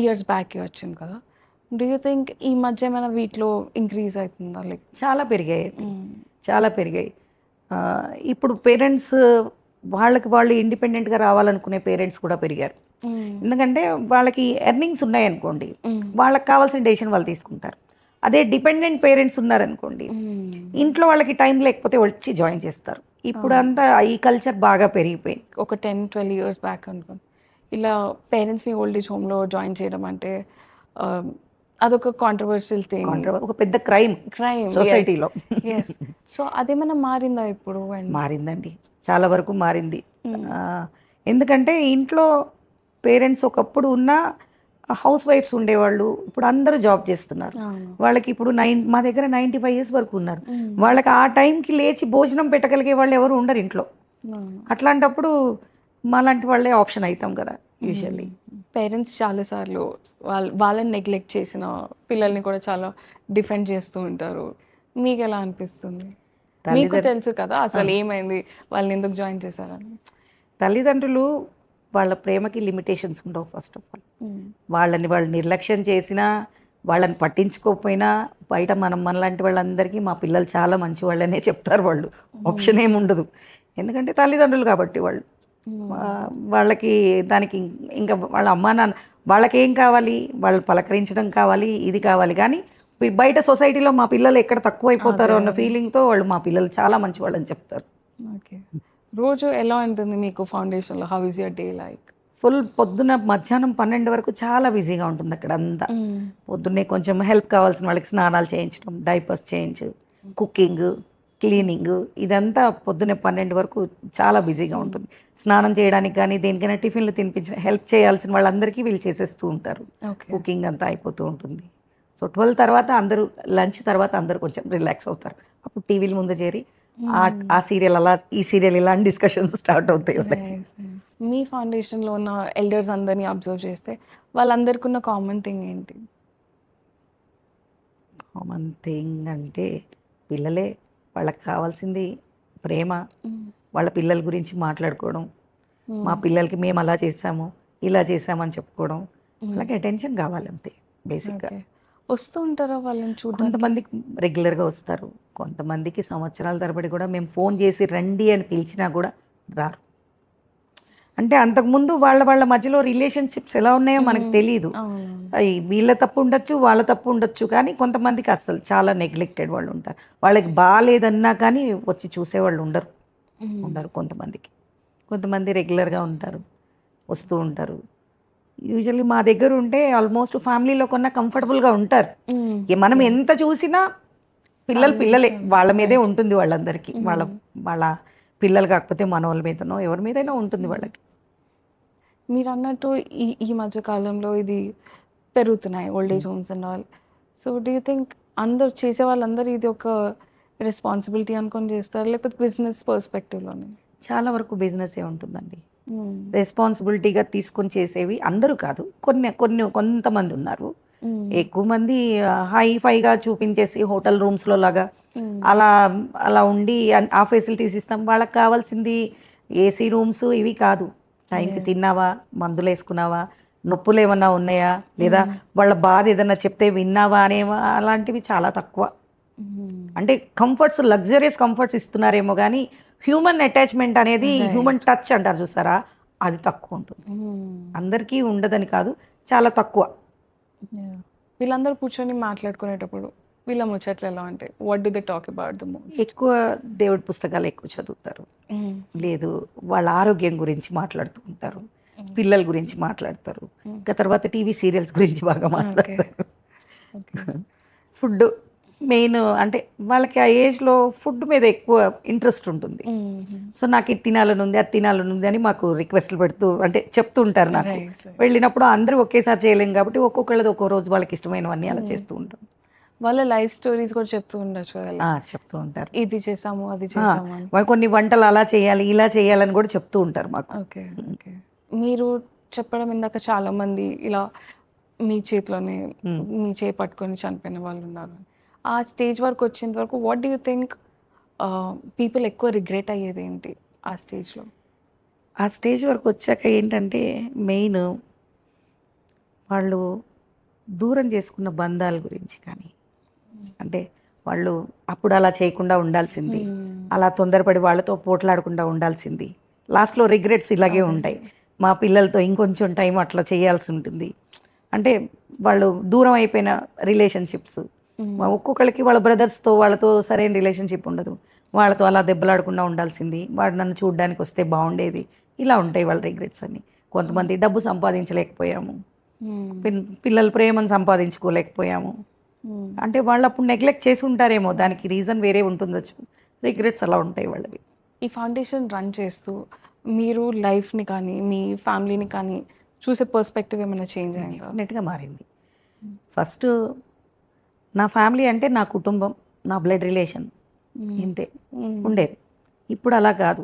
ఇయర్స్ బ్యాక్ వచ్చింది కదా. డూ యూ థింక్ ఈ మధ్య ఏమైనా వీటిలో ఇంక్రీజ్ అవుతుందా? లైక్ చాలా పెరిగాయి, చాలా పెరిగాయి. ఇప్పుడు పేరెంట్స్ వాళ్ళకి వాళ్ళు ఇండిపెండెంట్గా రావాలనుకునే పేరెంట్స్ కూడా పెరిగారు. ఎందుకంటే వాళ్ళకి ఎర్నింగ్స్ ఉన్నాయనుకోండి, వాళ్ళకి కావాల్సిన డెసిషన్ వాళ్ళు తీసుకుంటారు. అదే డిపెండెంట్ పేరెంట్స్ ఉన్నారనుకోండి, ఇంట్లో వాళ్ళకి టైం లేకపోతే వచ్చి జాయిన్ చేస్తారు. ఇప్పుడు అంతా ఈ కల్చర్ బాగా పెరిగిపోయింది. ఒక 10-12 years బ్యాక్ అనుకోండి, ఇలా పేరెంట్స్ని ఓల్డ్ ఏజ్ హోమ్లో జాయిన్ చేయడం అంటే అదొక కాంట్రవర్షియల్ థింగ్, ఒక పెద్ద క్రైమ్ సొసైటీలో. సో అదేమైనా మారిందా ఇప్పుడు? మారిందండి, చాలా వరకు మారింది. ఎందుకంటే ఇంట్లో పేరెంట్స్ ఒకప్పుడు ఉన్న హౌస్ వైఫ్స్ ఉండేవాళ్ళు, ఇప్పుడు అందరూ జాబ్ చేస్తున్నారు. వాళ్ళకి ఇప్పుడు మా దగ్గర 95 years వరకు ఉన్నారు. వాళ్ళకి ఆ టైంకి లేచి భోజనం పెట్టగలిగే వాళ్ళు ఎవరు ఉండరు ఇంట్లో. అట్లాంటప్పుడు మాలాంటి వాళ్ళే ఆప్షన్ అవుతాం కదా యూజువల్లీ. పేరెంట్స్ చాలాసార్లు వాళ్ళని నెగ్లెక్ట్ చేసిన పిల్లల్ని కూడా చాలా డిఫెండ్ చేస్తూ ఉంటారు. మీకు ఎలా అనిపిస్తుంది? మీకు తెలుసు కదా అసలు ఏమైంది, వాళ్ళని ఎందుకు జాయిన్ చేశారని. తల్లిదండ్రులు వాళ్ళ ప్రేమకి లిమిటేషన్స్ ఉండవు. ఫస్ట్ ఆఫ్ ఆల్ వాళ్ళు నిర్లక్ష్యం చేసినా, వాళ్ళని పట్టించుకోకపోయినా, బయట మనలాంటి వాళ్ళందరికీ మా పిల్లలు చాలా మంచి వాళ్ళనే చెప్తారు. వాళ్ళు ఆప్షన్ ఏమి ఉండదు. ఎందుకంటే తల్లిదండ్రులు కాబట్టి వాళ్ళకి దానికి ఇంకా వాళ్ళ అమ్మా నాన్న వాళ్ళకి ఏం కావాలి, వాళ్ళు పలకరించడం కావాలి, ఇది కావాలి. కానీ బయట సొసైటీలో మా పిల్లలు ఎక్కడ తక్కువైపోతారో అన్న ఫీలింగ్తో వాళ్ళు మా పిల్లలు చాలా మంచి వాళ్ళని చెప్తారు. ఓకే, రోజు ఎలా ఉంటుంది మీకు ఫౌండేషన్లో? How is your day like? Full పొద్దున మధ్యాహ్నం 12 వరకు చాలా బిజీగా ఉంటుంది అక్కడ అంతా. పొద్దున్నే కొంచెం హెల్ప్ కావాల్సిన వాళ్ళకి స్నానాలు చేయించడం, డైపర్స్ చేయించు, కుకింగ్, క్లీనింగ్, ఇదంతా పొద్దున్నే 12 వరకు చాలా బిజీగా ఉంటుంది. స్నానం చేయడానికి కానీ దేనికైనా టిఫిన్లు తినిపించిన హెల్ప్ చేయాల్సిన వాళ్ళందరికీ వీళ్ళు చేసేస్తూ ఉంటారు. కుకింగ్ అంతా అయిపోతూ ఉంటుంది. సో 12 తర్వాత అందరూ లంచ్ తర్వాత అందరూ కొంచెం రిలాక్స్ అవుతారు. అప్పుడు టీవీల ముందు చేరి ఆ సీరియల్ అలా, ఈ సీరియల్ ఇలా అని డిస్కషన్స్ స్టార్ట్ అవుతాయి. మీ ఫౌండేషన్లో ఉన్న ఎల్డర్స్ అందరినీ అబ్జర్వ్ చేస్తే వాళ్ళందరికీ ఉన్న కామన్ థింగ్ ఏంటి? కామన్ థింగ్ అంటే పిల్లలే. వాళ్ళకి కావాల్సింది ప్రేమ, వాళ్ళ పిల్లల గురించి మాట్లాడుకోవడం, మా పిల్లలకి మేము అలా చేసాము, ఇలా చేసామని చెప్పుకోవడం, వాళ్ళకి అటెన్షన్ కావాలంతే బేసిక్గా. వస్తూ ఉంటారా వాళ్ళని చూడ? కొంతమందికి రెగ్యులర్గా వస్తారు, కొంతమందికి సంవత్సరాల తరబడి కూడా మేము ఫోన్ చేసి రండి అని పిలిచినా కూడా రారు. అంటే అంతకుముందు వాళ్ళ మధ్యలో రిలేషన్షిప్స్ ఎలా ఉన్నాయో మనకు తెలియదు. అయి వీళ్ళ తప్పు ఉండొచ్చు, వాళ్ళ తప్పు ఉండొచ్చు. కానీ కొంతమందికి అసలు చాలా నెగ్లెక్టెడ్ వాళ్ళు ఉంటారు. వాళ్ళకి బాలేదన్నా కానీ వచ్చి చూసేవాళ్ళు ఉండరు కొంతమందికి. కొంతమంది రెగ్యులర్‌గా ఉంటారు. వస్తూ ఉంటారు. యూజువల్లీ మా దగ్గర ఉంటే ఆల్మోస్ట్ ఫ్యామిలీలో కన్నా కంఫర్టబుల్‌గా ఉంటారు. మనం ఎంత చూసినా పిల్లలే. వాళ్ళ మీదే ఉంటుంది వాళ్ళందరికీ. వాళ్ళ పిల్లలు కాకపోతే మనోళ్ళ మీదనో, ఎవరి మీదైనా ఉంటుంది వాళ్ళకి. మీరు అన్నట్టు ఈ ఈ మధ్య కాలంలో ఇది పెరుగుతున్నాయి old age homes and all. So do you think అందరు చేసే వాళ్ళందరూ ఇది ఒక రెస్పాన్సిబిలిటీ అనుకొని చేస్తారు, లేకపోతే బిజినెస్ పర్స్పెక్టివ్‌లోనే? చాలా వరకు బిజినెసే ఉంటుందండి. రెస్పాన్సిబిలిటీగా తీసుకొని చేసేవి అందరూ కాదు. కొంతమంది ఉన్నారు. ఎక్కువ మంది హైఫైగా చూపించేసి హోటల్ రూమ్స్‌లో లాగా అలా అలా ఉండి ఆ ఫెసిలిటీస్ ఇస్తాం. వాళ్ళకి కావాల్సింది ఏసీ రూమ్స్ ఇవి కాదు. టైంకి తిన్నావా? మందులేసుకున్నావా? నొప్పులేమన్నా ఉన్నాయా? లేదా వాళ్ళ బాధ ఏదన్నా చెప్తే విన్నావా? అలాంటివి చాలా తక్కువ. అంటే కంఫర్ట్స్, లగ్జరియస్ కంఫర్ట్స్ ఇస్తున్నారేమో గానీ, హ్యూమన్ అటాచ్‌మెంట్ అనేది, హ్యూమన్ టచ్ అంటారు చూసారా? అది తక్కువ ఉంటుంది. అందరికీ ఉండదని కాదు, చాలా తక్కువ. వీళ్ళందరూ కూర్చొని మాట్లాడుకునేటప్పుడు వీళ్ళ ముచ్చట్లు ఎలా ఉంటాయి? What do they talk about the most? ఎక్కువ దేవుడి పుస్తకాలు ఎక్కువ చదువుతారు. లేదు వాళ్ళ ఆరోగ్యం గురించి మాట్లాడుతూ ఉంటారు. పిల్లల గురించి మాట్లాడతారు. ఇంకా తర్వాత టీవీ సీరియల్స్ గురించి బాగా మాట్లాడతారు. ఫుడ్ మెయిన్, అంటే వాళ్ళకి ఆ ఏజ్‌లో ఫుడ్ మీద ఎక్కువ ఇంట్రెస్ట్ ఉంటుంది. సో నాకు ఇది తినాలని ఉంది, అది తినాలని ఉంది అని మాకు రిక్వెస్ట్‌లు పెడుతూ అంటే చెప్తూ ఉంటారు నాకు. వెళ్ళినప్పుడు అందరూ ఒకేసారి చేయలేం కాబట్టి ఒక్కొక్కళ్ళది ఒక్కో రోజు వాళ్ళకి ఇష్టమైనవన్నీ అలా చేస్తూ ఉంటాం. వాళ్ళ లైఫ్ స్టోరీస్ కూడా చెప్తూ ఉండొచ్చు కదా, చెప్తూ ఉంటారు. ఇది చేసాము, అది చేసాము అని. వాళ్ళు కొన్ని వంటలు అలా చేయాలి, ఇలా చేయాలని కూడా చెప్తూ ఉంటారు మాకు. ఓకే. మీరు చెప్పడం ఇందాక చాలా మంది ఇలా మీ చేతిలోనే మీ చేయి పట్టుకొని చనిపోయిన వాళ్ళు ఉన్నారు. ఆ స్టేజ్ వరకు వచ్చేంత వరకు what do you think people ఎక్కువ రిగ్రెట్ అయ్యేది ఏంటి ఆ స్టేజ్‌లో? ఆ స్టేజ్ వరకు వచ్చాక ఏంటంటే మెయిన్ వాళ్ళు దూరం చేసుకున్న బంధాల గురించి కానీ, అంటే వాళ్ళు అప్పుడు అలా చేయకుండా ఉండాల్సింది, అలా తొందరపడి వాళ్ళతో పోట్లాడకుండా ఉండాల్సింది. లాస్ట్‌లో రిగ్రెట్స్ ఇలాగే ఉంటాయి. మా పిల్లలతో ఇంకొంచెం టైం అట్లా చేయాల్సి ఉంటుంది. అంటే వాళ్ళు దూరం అయిపోయిన రిలేషన్షిప్స్, ఒక్కొక్కళ్ళకి వాళ్ళ బ్రదర్స్‌తో వాళ్ళతో సరైన రిలేషన్షిప్ ఉండదు. వాళ్ళతో అలా దెబ్బలాడకుండా ఉండాల్సింది, వాడు నన్ను చూడడానికి వస్తే బాగుండేది. ఇలా ఉంటాయి వాళ్ళ రిగ్రెట్స్ అన్నీ. కొంతమంది డబ్బు సంపాదించలేకపోయాము, పిల్లల ప్రేమను సంపాదించుకోలేకపోయాము. అంటే వాళ్ళు అప్పుడు నెగ్లెక్ట్ చేసి ఉంటారేమో, దానికి రీజన్ వేరే ఉంటుండొచ్చు. రిగ్రెట్స్ అలా ఉంటాయి వాళ్ళవి. ఈ ఫౌండేషన్ రన్ చేస్తూ మీరు లైఫ్‌ని కానీ, మీ ఫ్యామిలీని కానీ చూసే పర్స్పెక్టివ్ ఏమైనా చేంజ్ అయిందా? డెఫినెట్‌గా మారింది. ఫస్ట్ నా ఫ్యామిలీ అంటే నా కుటుంబం, నా బ్లడ్ రిలేషన్ ఇంతే ఉండేది. ఇప్పుడు అలా కాదు.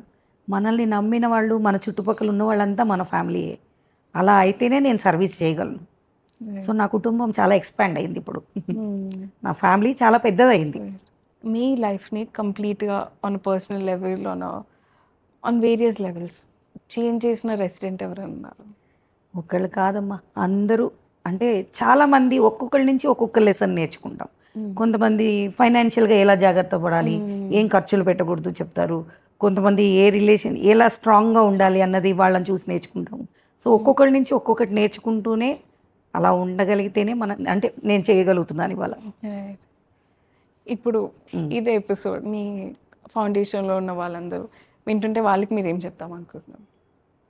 మనల్ని నమ్మిన వాళ్ళు, మన చుట్టుపక్కల ఉన్న వాళ్ళంతా మన ఫ్యామిలీయే. అలా అయితేనే నేను సర్వీస్ చేయగలను. సో నా కుటుంబం చాలా ఎక్స్పాండ్ అయింది ఇప్పుడు. నా ఫ్యామిలీ చాలా పెద్దదయింది. మీ లైఫ్‌ని కంప్లీట్‌గా on personal level, on various levels change చేసిన రెసిడెంట్ ఎవరైనా ఉన్నారా? ఒకళ్ళు కాదమ్మా, అందరూ. అంటే చాలామంది ఒక్కొక్కళ్ళ నుంచి ఒక్కొక్క లెసన్ నేర్చుకుంటాం. కొంతమంది ఫైనాన్షియల్‌గా ఎలా జాగ్రత్త పడాలి, ఏం ఖర్చులు పెట్టకూడదు చెప్తారు. కొంతమంది ఏ రిలేషన్ ఎలా స్ట్రాంగ్‌గా ఉండాలి అన్నది వాళ్ళని చూసి నేర్చుకుంటాము. సో ఒక్కొక్కళ్ళ నుంచి ఒక్కొక్కటి నేర్చుకుంటూనే అలా ఉండగలిగితేనే అంటే నేను చేయగలుగుతున్నాను ఇవాళ. ఇప్పుడు ఇదే ఎపిసోడ్ మీ ఫౌండేషన్‌లో ఉన్న వాళ్ళందరూ వింటుంటే వాళ్ళకి మీరేం చెప్తాం అనుకుంటున్నారు?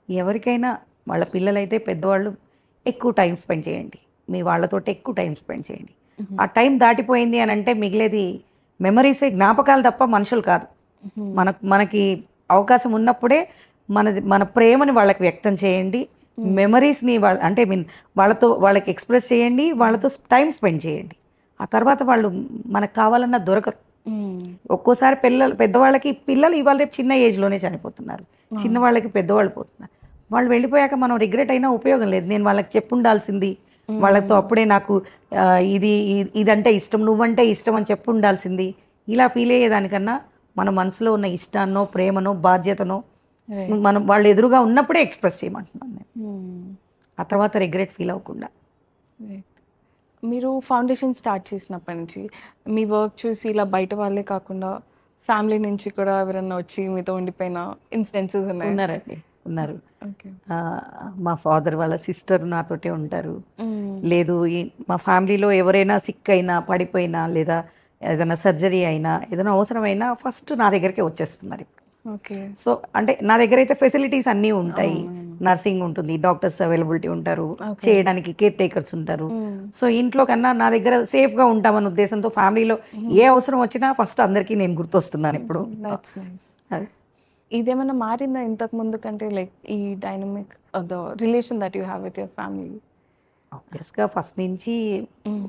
ఎవరికైనా వాళ్ళ పిల్లలైతే పెద్దవాళ్ళు ఎక్కువ టైం స్పెండ్ చేయండి. మీ వాళ్ళతోటి ఎక్కువ టైం స్పెండ్ చేయండి. ఆ టైం దాటిపోయింది అని అంటే మిగిలేది మెమరీసే, జ్ఞాపకాలు తప్ప మనుషులు కాదు. మనకి అవకాశం ఉన్నప్పుడే మన ప్రేమని వాళ్ళకి వ్యక్తం చేయండి. మెమరీస్ని అంటే వాళ్ళకి ఎక్స్ప్రెస్ చేయండి. వాళ్ళతో టైం స్పెండ్ చేయండి. ఆ తర్వాత వాళ్ళు మనకు కావాలన్నా దొరకరు. ఒక్కోసారి పెద్దవాళ్ళకి పిల్లలు ఇవాళ రేపు చిన్న ఏజ్‌లోనే చనిపోతున్నారు. చిన్నవాళ్ళకి పెద్దవాళ్ళు పోతున్నారు. వాళ్ళు వెళ్ళిపోయాక మనం రిగ్రెట్ అయినా ఉపయోగం లేదు. నేను వాళ్ళకి చెప్పుండాల్సింది. వాళ్ళతో అప్పుడే నాకు ఇదంటే ఇష్టం, నువ్వంటే ఇష్టం అని చెప్పుండాల్సింది. ఇలా ఫీల్ అయ్యేదానికన్నా మన మనసులో ఉన్న ఇష్టాన్నో, ప్రేమనో, బాధ్యతనో మనం వాళ్ళు ఎదురుగా ఉన్నప్పుడే ఎక్స్‌ప్రెస్ చేయమంటున్నాను నేను. ఆ తర్వాత రిగ్రెట్ ఫీల్ అవ్వకుండా. మీరు ఫౌండేషన్ స్టార్ట్ చేసినప్పటి నుంచి మీ వర్క్ చూసి ఇలా బయట వాళ్ళే కాకుండా ఫ్యామిలీ నుంచి కూడా ఎవరైనా వచ్చి మీతో ఉండిపోయిన ఇన్సిడెన్సెస్ ఉన్నాయి? ఉన్నారండి. ఉన్నారు. ఓకే. మా ఫాదర్ వాళ్ళ సిస్టర్ నాతోటే ఉంటారు. లేదు మా ఫ్యామిలీలో ఎవరైనా సిక్ అయినా, పడిపోయినా, లేదా ఏదైనా సర్జరీ అయినా, ఏదైనా అవసరమైనా ఫస్ట్ నా దగ్గరికే వచ్చేస్తున్నారు ఇప్పుడు. ఓకే. సో అంటే నా దగ్గర అయితే ఫెసిలిటీస్ అన్నీ ఉంటాయి. అవునవును. నర్సింగ్ ఉంటుంది, డాక్టర్స్ అవైలబిలిటీ ఉంటారు, ఓకే. చేయడానికి కేర్ టేకర్స్ ఉంటారు. సో ఇంట్లో కన్నా నా దగ్గర సేఫ్గా ఉంటామన్న ఉద్దేశంతో ఫ్యామిలీలో ఏ అవసరం వచ్చినా ఫస్ట్ అందరికీ నేను గుర్తొస్తున్నాను ఇప్పుడు. That's nice. అది. ఇదేమన్నా మారిందా ఇంతకు ముందు కంటే, లైక్ ఈ dynamic the relation that you have with your family? ఆబ్వియస్గా ఫస్ట్ నుంచి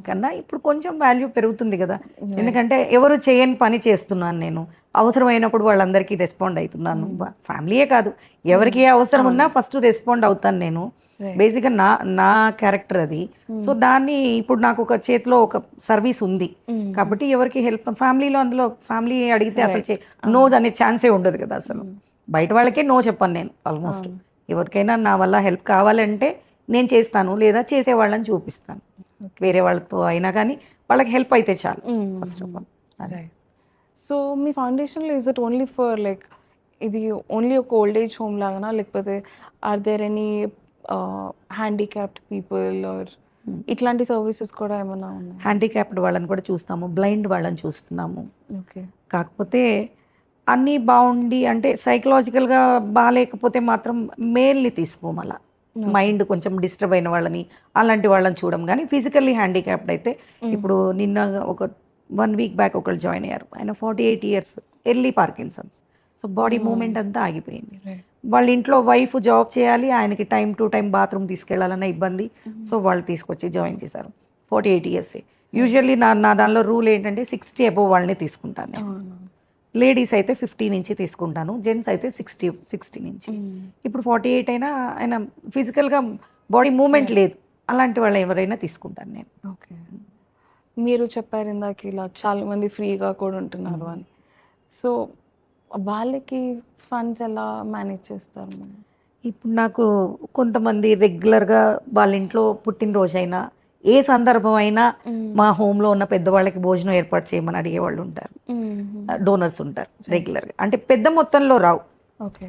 కన్నా ఇప్పుడు కొంచెం వాల్యూ పెరుగుతుంది కదా. Right. ఎందుకంటే ఎవరు చేయని పని చేస్తున్నాను నేను, అవసరమైనప్పుడు వాళ్ళందరికీ రెస్పాండ్ అవుతున్నాను. ఫ్యామిలీయే కాదు, ఎవరికి ఏ అవసరం ఉన్నా ఫస్ట్ రెస్పాండ్ అవుతాను నేను. Right. బేసిక్గా నా క్యారెక్టర్ అది. సో దాన్ని ఇప్పుడు నాకు ఒక చేతిలో ఒక సర్వీస్ ఉంది కాబట్టి ఎవరికి హెల్ప్ ఫ్యామిలీలో, అందులో ఫ్యామిలీ అడిగితే అసలు నో అనే ఛాన్సే ఉండదు కదా అసలు. బయట వాళ్ళకే నో చెప్పాను నేను ఆల్మోస్ట్. ఎవరికైనా నా వల్ల హెల్ప్ కావాలంటే నేను చేస్తాను, లేదా చేసేవాళ్ళని చూపిస్తాను. వేరే వాళ్ళతో అయినా కానీ వాళ్ళకి హెల్ప్ అయితే చాలు first of all. Right. So మీ ఫౌండేషన్లో is it only for like ఇది ఓన్లీ ఒక ఓల్డ్ ఏజ్ హోమ్ లాగానా, లేకపోతే are there any handicapped people or ఇట్లాంటి సర్వీసెస్ కూడా ఏమైనా ఉన్నాయి? హ్యాండిక్యాప్డ్ వాళ్ళని కూడా చూస్తాము, బ్లైండ్ వాళ్ళని చూస్తున్నాము. ఓకే. కాకపోతే అన్నీ బాగుండి అంటే సైకలాజికల్గా బాగాలేకపోతే మాత్రం మేల్ని తీసుకోము. అలా మైండ్ కొంచెం డిస్టర్బ్ అయిన వాళ్ళని, అలాంటి వాళ్ళని చూడం. కానీ ఫిజికల్లీ హ్యాండిక్యాప్డ్ అయితే ఇప్పుడు నిన్న ఒక 1 వీక్ బ్యాక్ ఒకళ్ళు జాయిన్ అయ్యారు. ఆయన 48 years, early Parkinson's. So body movement అంతా ఆగిపోయింది. వాళ్ళ ఇంట్లో వైఫ్ జాబ్ చేయాలి, ఆయనకి టైం టు టైం బాత్రూమ్ తీసుకెళ్లాలన్న ఇబ్బంది. సో వాళ్ళు తీసుకొచ్చి జాయిన్ చేశారు. 48 years. యూజువల్లీ నా దానిలో రూల్ ఏంటంటే 60 అబోవ్ వాళ్ళని తీసుకుంటాను నేను. లేడీస్ అయితే 50 నుంచి తీసుకుంటాను, జెంట్స్ అయితే 60 నుంచి. ఇప్పుడు 48 అయినా ఆయన ఫిజికల్గా బాడీ మూమెంట్ లేదు, అలాంటి వాళ్ళు ఎవరైనా తీసుకుంటాను నేను. ఓకే. మీరు చెప్పారు ఇందాక ఇలా చాలామంది ఫ్రీగా కూడా ఉంటున్నారు అని. సో వాళ్ళకి ఫండ్స్ ఎలా మేనేజ్ చేస్తారు మీరు? ఇప్పుడు నాకు కొంతమంది రెగ్యులర్గా వాళ్ళ ఇంట్లో పుట్టినరోజైనా, ఏ సందర్భం అయినా మా హోమ్లో ఉన్న పెద్దవాళ్ళకి భోజనం ఏర్పాటు చేయమని అడిగేవాళ్ళు ఉంటారు. డోనర్స్ ఉంటారు రెగ్యులర్గా, అంటే పెద్ద మొత్తంలో రావు. ఓకే.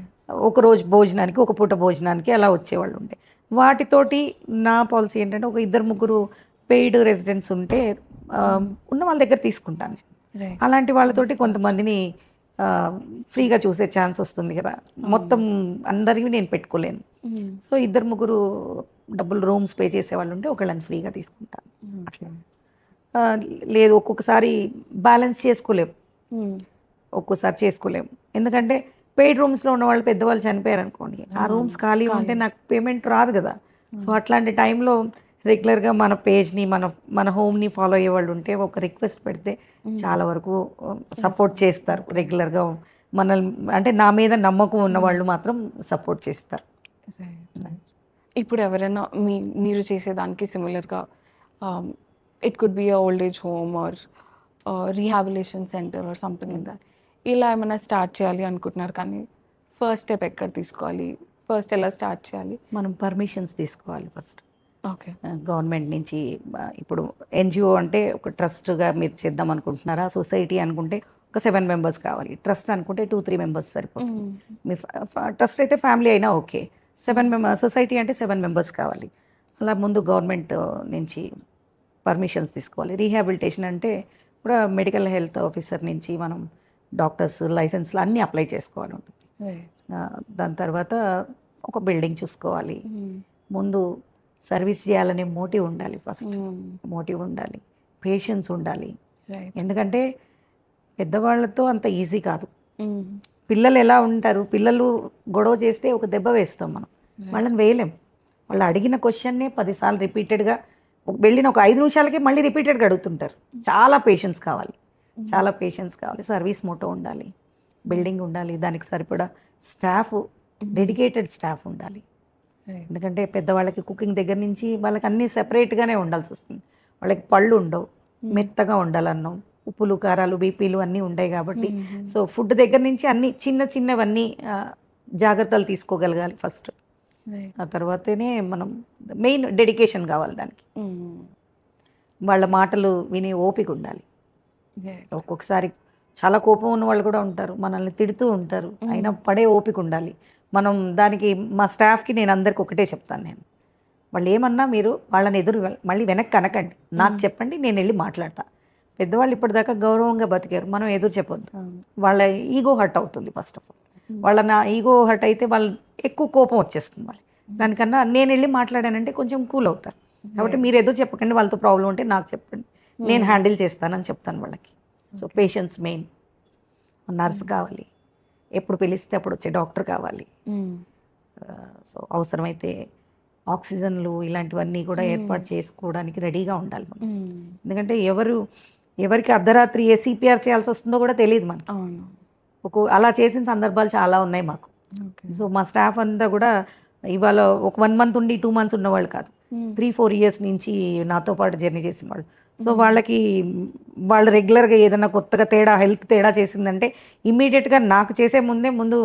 ఒక రోజు భోజనానికి, ఒక పూట భోజనానికి అలా వచ్చేవాళ్ళు ఉంటే, వాటితోటి నా పాలసీ ఏంటంటే ఒక 2-3 పెయిడ్ రెసిడెంట్స్ ఉంటే ఉన్న వాళ్ళ దగ్గర తీసుకుంటాను. అలాంటి వాళ్ళతోటి కొంతమందిని ఫ్రీగా చూసే ఛాన్స్ వస్తుంది కదా. మొత్తం అందరివి నేను పెట్టుకోలేను. సో 2-3 డబ్బులు రూమ్స్ పే చేసే వాళ్ళు ఉంటే ఒకళ్ళని ఫ్రీగా తీసుకుంటాను. అట్లా లేదు, ఒక్కొక్కసారి బ్యాలెన్స్ చేసుకోలేము, ఒక్కోసారి చేసుకోలేము. ఎందుకంటే పెయిడ్ రూమ్స్లో ఉన్న వాళ్ళు పెద్దవాళ్ళు చనిపోయారు అనుకోండి, ఆ రూమ్స్ ఖాళీ ఉంటే నాకు పేమెంట్ రాదు కదా. సో అట్లాంటి టైంలో రెగ్యులర్గా మన పేజ్ని, మన హోమ్ని ఫాలో అయ్యే వాళ్ళు ఉంటే ఒక రిక్వెస్ట్ పెడితే చాలా వరకు సపోర్ట్ చేస్తారు. రెగ్యులర్గా మనల్ని అంటే నా మీద నమ్మకం ఉన్న వాళ్ళు మాత్రం సపోర్ట్ చేస్తారు. ఇప్పుడు ఎవరైనా మీరు చేసేదానికి సిమిలర్గా it could be a old age home or rehabilitation centre or something like that, ఇలా ఏమైనా స్టార్ట్ చేయాలి అనుకుంటున్నారు, కానీ ఫస్ట్ స్టెప్ ఎక్కడ తీసుకోవాలి, ఫస్ట్ ఎలా స్టార్ట్ చేయాలి? మనం పర్మిషన్స్ తీసుకోవాలి ఫస్ట్. ఓకే. గవర్నమెంట్ నుంచి. ఇప్పుడు ఎన్జిఓ అంటే ఒక ట్రస్ట్గా మీరు చేద్దాం అనుకుంటున్నారా, సొసైటీ అనుకుంటే ఒక 7 members కావాలి, ట్రస్ట్ అనుకుంటే 2-3 members సరిపోతుంది. మీ ట్రస్ట్ అయితే ఫ్యామిలీ అయినా ఓకే, 7 members సొసైటీ అంటే 7 members కావాలి. అలా ముందు గవర్నమెంట్ నుంచి పర్మిషన్స్ తీసుకోవాలి. రీహాబిలిటేషన్ అంటే కూడా మెడికల్ హెల్త్ ఆఫీసర్ నుంచి మనం డాక్టర్స్ లైసెన్స్లు అన్నీ అప్లై చేసుకోవాలి ఉంటుంది. దాని తర్వాత ఒక బిల్డింగ్ చూసుకోవాలి. ముందు సర్వీస్ చేయాలనే మోటివ్ ఉండాలి, ఫస్ట్ మోటివ్ ఉండాలి, పేషెన్స్ ఉండాలి. ఎందుకంటే పెద్దవాళ్ళతో అంత ఈజీ కాదు. పిల్లలు ఎలా ఉంటారు, పిల్లలు గొడవ చేస్తే ఒక దెబ్బ వేస్తాం మనం, వాళ్ళని వేయలేం. వాళ్ళు అడిగిన క్వశ్చన్నే 10 సార్లు రిపీటెడ్గా వెళ్ళిన ఒక 5 నిమిషాలకే మళ్ళీ రిపీటెడ్గా అడుగుతుంటారు. చాలా పేషెన్స్ కావాలి, చాలా పేషెన్స్ కావాలి. సర్వీస్ మోటో ఉండాలి, బిల్డింగ్ ఉండాలి, దానికి సరిపడా స్టాఫ్, డెడికేటెడ్ స్టాఫ్ ఉండాలి. ఎందుకంటే పెద్దవాళ్ళకి కుకింగ్ దగ్గర నుంచి వాళ్ళకి అన్నీ సెపరేట్గానే ఉండాల్సి వస్తుంది. వాళ్ళకి పళ్ళు ఉండవు, మెత్తగా ఉండాలన్నాం, ఉప్పులు కారాలు బీపీలు అన్నీ ఉంటాయి కాబట్టి సో ఫుడ్ దగ్గర నుంచి అన్నీ చిన్నవన్నీ జాగ్రత్తలు తీసుకోగలగాలి ఫస్ట్. ఆ తర్వాతనే మనం మెయిన్ డెడికేషన్ కావాలి దానికి. వాళ్ళ మాటలు వినే ఓపిక ఉండాలి. ఒక్కొక్కసారి చాలా కోపం ఉన్న వాళ్ళు కూడా ఉంటారు, మనల్ని తిడుతూ ఉంటారు, అయినా పడే ఓపిక ఉండాలి. మనం దానికి మా స్టాఫ్కి నేను అందరికి ఒకటే చెప్తాను, నేను వాళ్ళు ఏమన్నా మీరు వాళ్ళని మళ్ళీ వెనక్కి అనకండి, నాకు చెప్పండి, నేను వెళ్ళి మాట్లాడతా. పెద్దవాళ్ళు ఇప్పటిదాకా గౌరవంగా బతికారు, మనం ఎదురు చెప్పొద్దు. వాళ్ళ ఈగో హర్ట్ అవుతుంది ఫస్ట్ ఆఫ్ ఆల్. వాళ్ళ నా ఈగో హర్ట్ అయితే వాళ్ళు ఎక్కువ కోపం వచ్చేస్తుంది వాళ్ళు. దానికన్నా నేను వెళ్ళి మాట్లాడానంటే కొంచెం కూల్ అవుతారు. కాబట్టి మీరు ఎదురు చెప్పకండి, వాళ్ళతో ప్రాబ్లం ఉంటే నాకు చెప్పండి, నేను హ్యాండిల్ చేస్తానని చెప్తాను వాళ్ళకి. So patience main. నర్స్ కావాలి, ఎప్పుడు పిలిస్తే అప్పుడు వచ్చే డాక్టర్ కావాలి. సో అవసరమైతే ఆక్సిజన్లు ఇలాంటివన్నీ కూడా ఏర్పాటు చేసుకోవడానికి రెడీగా ఉండాలి మనం. ఎందుకంటే ఎవరికి అర్ధరాత్రి ఏ సిపిఆర్ చేయాల్సి వస్తుందో కూడా తెలియదు మనకి. అలా చేసిన సందర్భాలు చాలా ఉన్నాయి మాకు. సో మా స్టాఫ్ అంతా కూడా ఇవాళ ఒక 1 month ఉండి 2 months ఉన్నవాళ్ళు కాదు, 3-4 years నుంచి నాతో పాటు జర్నీ చేసిన వాళ్ళు. సో వాళ్ళు రెగ్యులర్గా ఏదైనా కొత్తగా హెల్త్ తేడా చేసిందంటే ఇమ్మీడియట్గా నాకు చేసే ముందు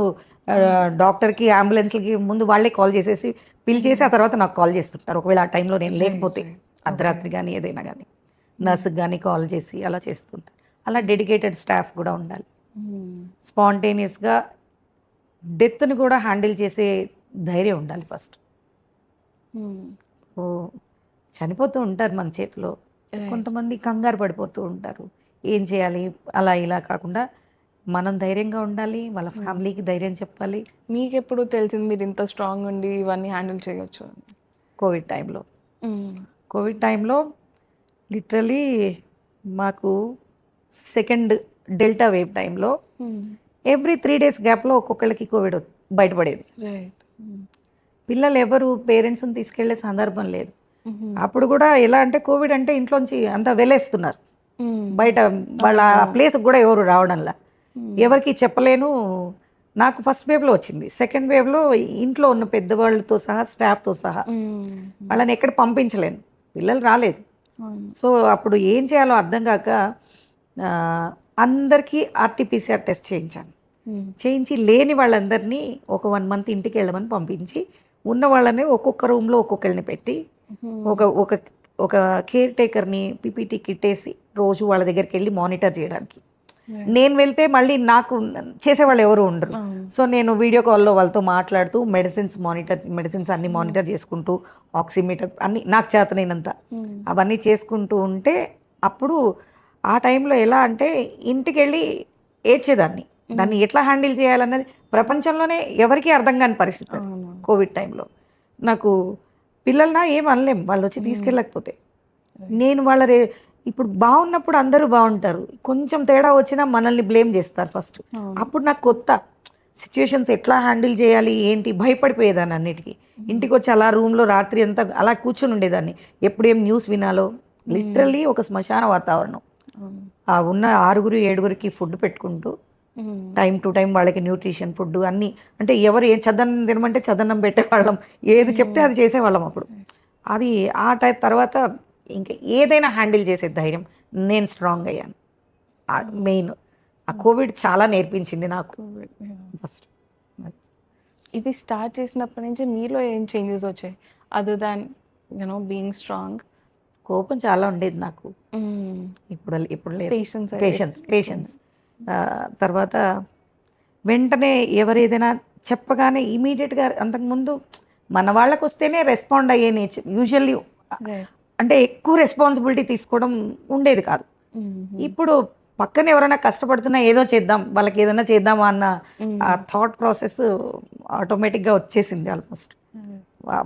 డాక్టర్కి, అంబులెన్స్లకి ముందు వాళ్ళే కాల్ చేసేసి పిలిచేసి ఆ తర్వాత నాకు కాల్ చేస్తుంటారు. ఒకవేళ ఆ టైంలో నేను లేకపోతే అర్ధరాత్రి కానీ ఏదైనా కానీ నర్సుకి కానీ కాల్ చేసి అలా చేస్తుంటారు. అలా డెడికేటెడ్ స్టాఫ్ కూడా ఉండాలి. స్పాంటేనియస్గా డెత్ని కూడా హ్యాండిల్ చేసే ధైర్యం ఉండాలి ఫస్ట్. ఓ చనిపోతూ ఉంటారు మన చేతిలో, కొంతమంది కంగారు పడిపోతూ ఉంటారు, ఏం చేయాలి అలా ఇలా కాకుండా మనం ధైర్యంగా ఉండాలి, వాళ్ళ ఫ్యామిలీకి ధైర్యం చెప్పాలి. మీకు ఎప్పుడు తెలిసింది మీరు ఇంత స్ట్రాంగ్ ఉండి ఇవన్నీ హ్యాండిల్ చేయొచ్చు? కోవిడ్ టైంలో లిటరలీ మాకు సెకండ్ డెల్టా వేవ్ టైంలో ఎవ్రీ 3 days గ్యాప్లో ఒక్కొక్కరికి కోవిడ్ బయటపడేది. పిల్లలు ఎవరు పేరెంట్స్ని తీసుకెళ్లే సందర్భం లేదు. అప్పుడు కూడా ఎలా అంటే కోవిడ్ అంటే ఇంట్లోంచి అంతా వెలేస్తున్నారు, బయట వాళ్ళ ప్లేస్ కూడా ఎవరు రావడంలా, ఎవరికి చెప్పలేను. నాకు ఫస్ట్ వేవ్లో వచ్చింది, సెకండ్ వేవ్లో ఇంట్లో ఉన్న పెద్దవాళ్ళతో సహా స్టాఫ్తో సహా వాళ్ళని ఎక్కడ పంపించలేను, పిల్లలు రాలేదు. సో అప్పుడు ఏం చేయాలో అర్థం కాక అందరికీ ఆర్టీపీసీఆర్ టెస్ట్ చేయించి లేని వాళ్ళందరినీ ఒక 1 month ఇంటికి వెళ్ళమని పంపించి ఉన్న వాళ్ళని ఒక్కొక్క రూమ్లో ఒక్కొక్కరిని పెట్టి ఒక కేర్ టేకర్ని పీపీటీ కిట్టేసి రోజు వాళ్ళ దగ్గరికి వెళ్ళి మానిటర్ చేయడానికి. నేను వెళ్తే మళ్ళీ నాకు చేసేవాళ్ళు ఎవరు ఉండరు. సో నేను వీడియో కాల్లో వాళ్ళతో మాట్లాడుతూ మెడిసిన్స్ అన్ని మానిటర్ చేసుకుంటూ, ఆక్సిమీటర్ అన్ని నాకు చేతనైనంత అవన్నీ చేసుకుంటూ ఉంటే అప్పుడు ఆ టైంలో ఎలా అంటే ఇంటికి వెళ్ళి ఏడ్చేదాన్ని, దాన్ని ఎట్లా హ్యాండిల్ చేయాలన్నది ప్రపంచంలోనే ఎవరికీ అర్థం కాని పరిస్థితి. కోవిడ్ టైంలో నాకు పిల్లలనా ఏం అనలేం, వాళ్ళు వచ్చి తీసుకెళ్ళకపోతే. నేను ఇప్పుడు బాగున్నప్పుడు అందరూ బాగుంటారు, కొంచెం తేడా వచ్చినా మనల్ని బ్లేమ్ చేస్తారు ఫస్ట్. అప్పుడు నాకు కొత్త సిచ్యువేషన్స్ ఎట్లా హ్యాండిల్ చేయాలి ఏంటి భయపడిపోయేదాన్ని అన్నిటికీ. ఇంటికి వచ్చి అలా రూమ్లో రాత్రి అంతా అలా కూర్చొని ఉండేదాన్ని, ఎప్పుడేం న్యూస్ వినాలో. లిటరల్లీ ఒక శ్మశాన వాతావరణం. ఆ ఉన్న 6-7 ఫుడ్ పెట్టుకుంటూ టైం టు టైం వాళ్ళకి న్యూట్రిషన్ ఫుడ్ అన్నీ, అంటే ఎవరు ఏం చద్దన్నం తినమంటే చద్దన్నం పెట్టేవాళ్ళం, ఏది చెప్తే అది చేసేవాళ్ళం అప్పుడు. అది ఆ తర్వాత ఇంకా ఏదైనా హ్యాండిల్ చేసే ధైర్యం నేను స్ట్రాంగ్ అయ్యాను. మెయిన్ ఆ కోవిడ్ చాలా నేర్పించింది నాకు ఫస్ట్. ఇది స్టార్ట్ చేసినప్పటి నుంచి మీలో ఏం చేంజెస్ వచ్చాయి అదర్ దాన్ బీయింగ్ స్ట్రాంగ్? కోపం చాలా ఉండేది నాకు, ఇప్పుడు లేదు. పేషెన్స్. తర్వాత వెంటనే ఎవరు ఏదైనా చెప్పగానే ఇమీడియట్గా, అంతకుముందు మన వాళ్ళకు వస్తేనే రెస్పాండ్ అయ్యే నేచర్ యూజువల్లీ, అంటే ఎక్కువ రెస్పాన్సిబిలిటీ తీసుకోవడం ఉండేది కాదు. ఇప్పుడు పక్కన ఎవరైనా కష్టపడుతున్నా ఏదో చేద్దాం, వాళ్ళకి ఏదైనా చేద్దామా అన్న ఆ థాట్ ప్రాసెస్ ఆటోమేటిక్గా వచ్చేసింది ఆల్మోస్ట్.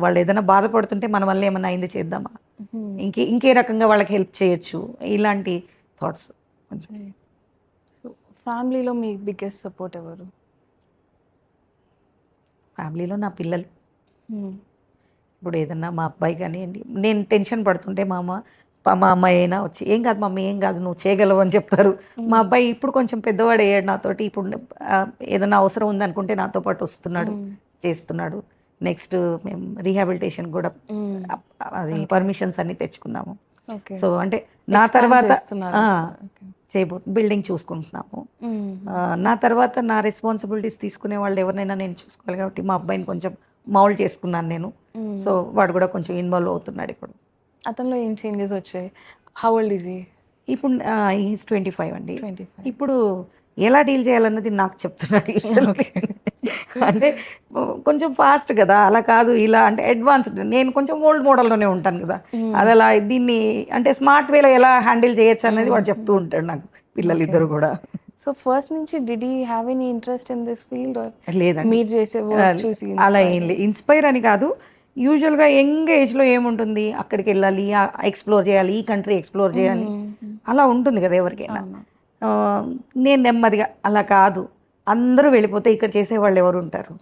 వాళ్ళు ఏదైనా బాధపడుతుంటే మన వల్ల ఏమైనా అయింది చేద్దామా, ఇంకే రకంగా వాళ్ళకి హెల్ప్ చేయొచ్చు, ఇలాంటి థాట్స్. ఫ్యామిలీలో మీ బిగ్గెస్ట్ సపోర్ట్ ఎవరు? ఫ్యామిలీలో నా పిల్లలు. ఇప్పుడు ఏదన్నా మా అబ్బాయి కానివ్వండి, నేను టెన్షన్ పడుతుంటే మా అమ్మాయి అయినా వచ్చి ఏం కాదు మమ్మీ, ఏం కాదు, నువ్వు చేయగలవు అని చెప్తారు. మా అబ్బాయి ఇప్పుడు కొంచెం పెద్దవాడు అయ్యాడు నాతోటి, ఇప్పుడు ఏదైనా అవసరం ఉందనుకుంటే నాతో పాటు వస్తున్నాడు, చేస్తున్నాడు. నెక్స్ట్ మేము రీహాబిలిటేషన్ కూడా అది పర్మిషన్స్ అన్ని తెచ్చుకున్నాము. సో అంటే నా తర్వాత బిల్డింగ్ చూసుకుంటున్నాము. నా తర్వాత నా రెస్పాన్సిబిలిటీస్ తీసుకునే వాళ్ళు ఎవరినైనా నేను చూసుకోవాలి కాబట్టి మా అబ్బాయిని కొంచెం మౌల్డ్ చేసుకున్నాను నేను. సో వాడు కూడా కొంచెం ఇన్వాల్వ్ అవుతున్నాడు ఇప్పుడు. అతనిలో ఏం చేంజెస్ వచ్చాయి? హౌ ఓల్డ్ ఈజ్ హి? ఇప్పుడు ఈజ్ 25 అండి. ఇప్పుడు ఎలా డీల్ చేయాలన్నది నాకు చెప్తున్నాడు. అంటే కొంచెం ఫాస్ట్ కదా, అలా కాదు ఇలా అంటే అడ్వాన్స్డ్. నేను కొంచెం ఓల్డ్ మోడల్లోనే ఉంటాను కదా, అది అలా దీన్ని అంటే స్మార్ట్ వేలో ఎలా హ్యాండిల్ చేయొచ్చు అనేది వాడు చెప్తూ ఉంటాడు నాకు, పిల్లలిద్దరు కూడా. సో ఫస్ట్ నుంచి did you have any interest in this field? లేదండి, మీరు చేసే వర్క్ చూసి అలా ఏం లేదు. ఇన్స్పైర్ అని కాదు, యూజువల్గా యంగ్ ఏజ్లో ఏముంటుంది, అక్కడికి వెళ్ళాలి, ఎక్స్ప్లోర్ చేయాలి, ఈ కంట్రీ ఎక్స్ప్లోర్ చేయాలి, అలా ఉంటుంది కదా ఎవరికైనా. ఆ, నేను నెమ్మదిగా అలా కాదు, అందరూ వెళ్ళిపోతే ఇక్కడ చేసేవాళ్ళు ఎవరు ఉంటారు.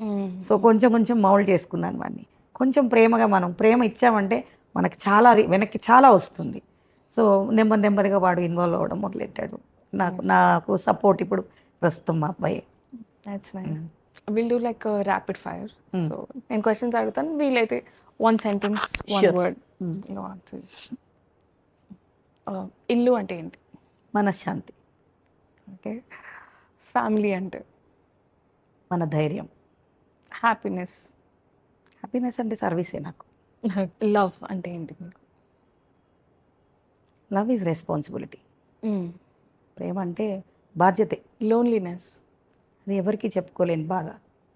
సో కొంచెం కొంచెం మౌల్డ్ చేసుకున్నాను వాడిని. కొంచెం ప్రేమగా మనం ప్రేమ ఇచ్చామంటే మనకి చాలా వెనక్కి చాలా వస్తుంది. సో నెమ్మది నెమ్మదిగా వాడు ఇన్వాల్వ్ అవ్వడం మొదలెట్టాడు. నాకు సపోర్ట్ ఇప్పుడు ప్రస్తుతం మా అబ్బాయి. That's nice. Will do like rapid fire. So నేను క్వశ్చన్స్ అడుగుతాను, వీలైతే one sentence, one Sure. Word. ఇల్లు అంటే ఏంటి? మనశ్శాంతి. ఓకే. ఫ్యామిలీ అంటే? మన ధైర్యం. హ్యాపీనెస్? హ్యాపీనెస్ అంటే సర్వీసే నాకు. లవ్ అంటే ఏంటి మీకు? Love is responsibility. ప్రేమ అంటే బాధ్యతే. లోన్లీనెస్? అది ఎవరికి చెప్పుకోలేని బాధ.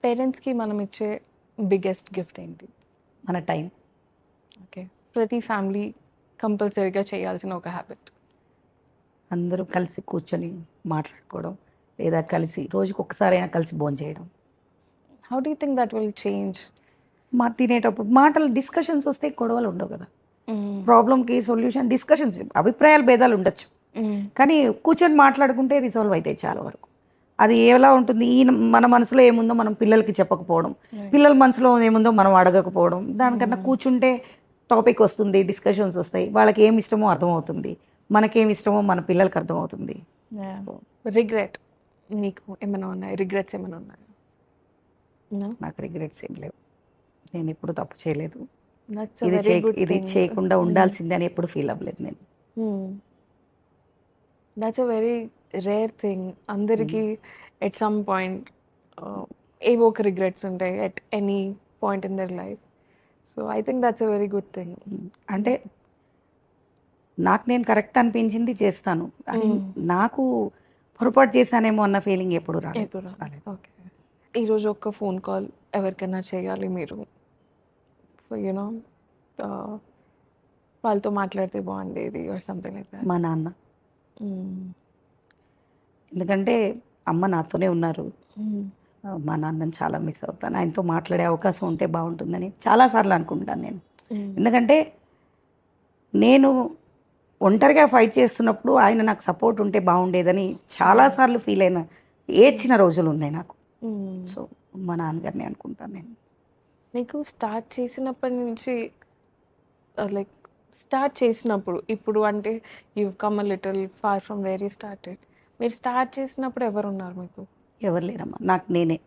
పేరెంట్స్కి మనం ఇచ్చే బిగ్గెస్ట్ గిఫ్ట్ ఏంటి? మన టైం. ఓకే. ప్రతి ఫ్యామిలీ కంపల్సరీగా చేయాల్సిన ఒక హ్యాబిట్? అందరూ కలిసి కూర్చొని మాట్లాడుకోవడం, లేదా కలిసి రోజుకి ఒక్కసారైనా కలిసి భోంచేయడం. How do you think that will change? తినేటప్పుడు మాటలు డిస్కషన్స్ వస్తే గొడవలు ఉండవు కదా. ప్రాబ్లంకి సొల్యూషన్ డిస్కషన్స్, అభిప్రాయాల భేదాలు ఉండొచ్చు, కానీ కూర్చొని మాట్లాడుకుంటే రిసాల్వ్ అవుతాయి చాలా వరకు. అది ఎలా ఉంటుంది, మన మనసులో ఏముందో మనం పిల్లలకి చెప్పకపోవడం, పిల్లల మనసులో ఏముందో మనం అడగకపోవడం, దానికన్నా కూర్చుంటే టాపిక్ వస్తుంది, డిస్కషన్స్ వస్తాయి, వాళ్ళకి ఏమి ఇష్టమో అర్థమవుతుంది, మనకేమి ఇష్టమో మన పిల్లలకి అర్థమవుతుంది. రిగ్రెట్ మీకు ఏమైనా ఉన్నాయి? రిగ్రెట్స్ ఏమైనా ఉన్నాయి? నాకు రిగ్రెట్స్ ఏం లేవు, నేను ఎప్పుడు తప్పు చేయలేదు, That's a very good ఇది thing. చేయకుండా ఉండాల్సిందే అని ఎప్పుడు ఫీల్ అవ్వలేదు నేను. That's a very rare thing. అందరికీ ఎట్ సమ్ పాయింట్ ఏవో ఒక రిగ్రెట్స్ ఉంటాయి at any point in their life. So I think that's a very good thing. అంటే నాకు నేను కరెక్ట్ అనిపించింది చేస్తాను, అది నాకు పొరపాటు చేశానేమో అన్న ఫీలింగ్ ఎప్పుడు రాలేదు. ఓకే. ఈరోజు ఒక్క ఫోన్ కాల్ ఎవరికైనా చేయాలి మీరు, సో యూనో వాళ్ళతో మాట్లాడితే బాగుండేది ఆర్ సంథింగ్ లైక్ దట్? మా నాన్న. ఎందుకంటే అమ్మ నాతోనే ఉన్నారు, మా నాన్నని చాలా మిస్ అవుతాను. ఆయనతో మాట్లాడే అవకాశం ఉంటే బాగుంటుందని చాలాసార్లు అనుకుంటాను నేను. ఎందుకంటే నేను ఒంటరిగా ఫైట్ చేస్తున్నప్పుడు ఆయన నాకు సపోర్ట్ ఉంటే బాగుండేదని చాలాసార్లు ఫీల్ అయిన, ఏడ్చిన రోజులు ఉన్నాయి నాకు. సో మా నాన్నగారిని అనుకుంటాను నేను. మీకు స్టార్ట్ చేసినప్పటి నుంచి లైక్ స్టార్ట్ చేసినప్పుడు ఇప్పుడు అంటే you come a little far from where you started. మీరు స్టార్ట్ చేసినప్పుడు ఎవరు ఉన్నారు మీకు? ఎవరు లేరమ్మా, నాకు నేనే.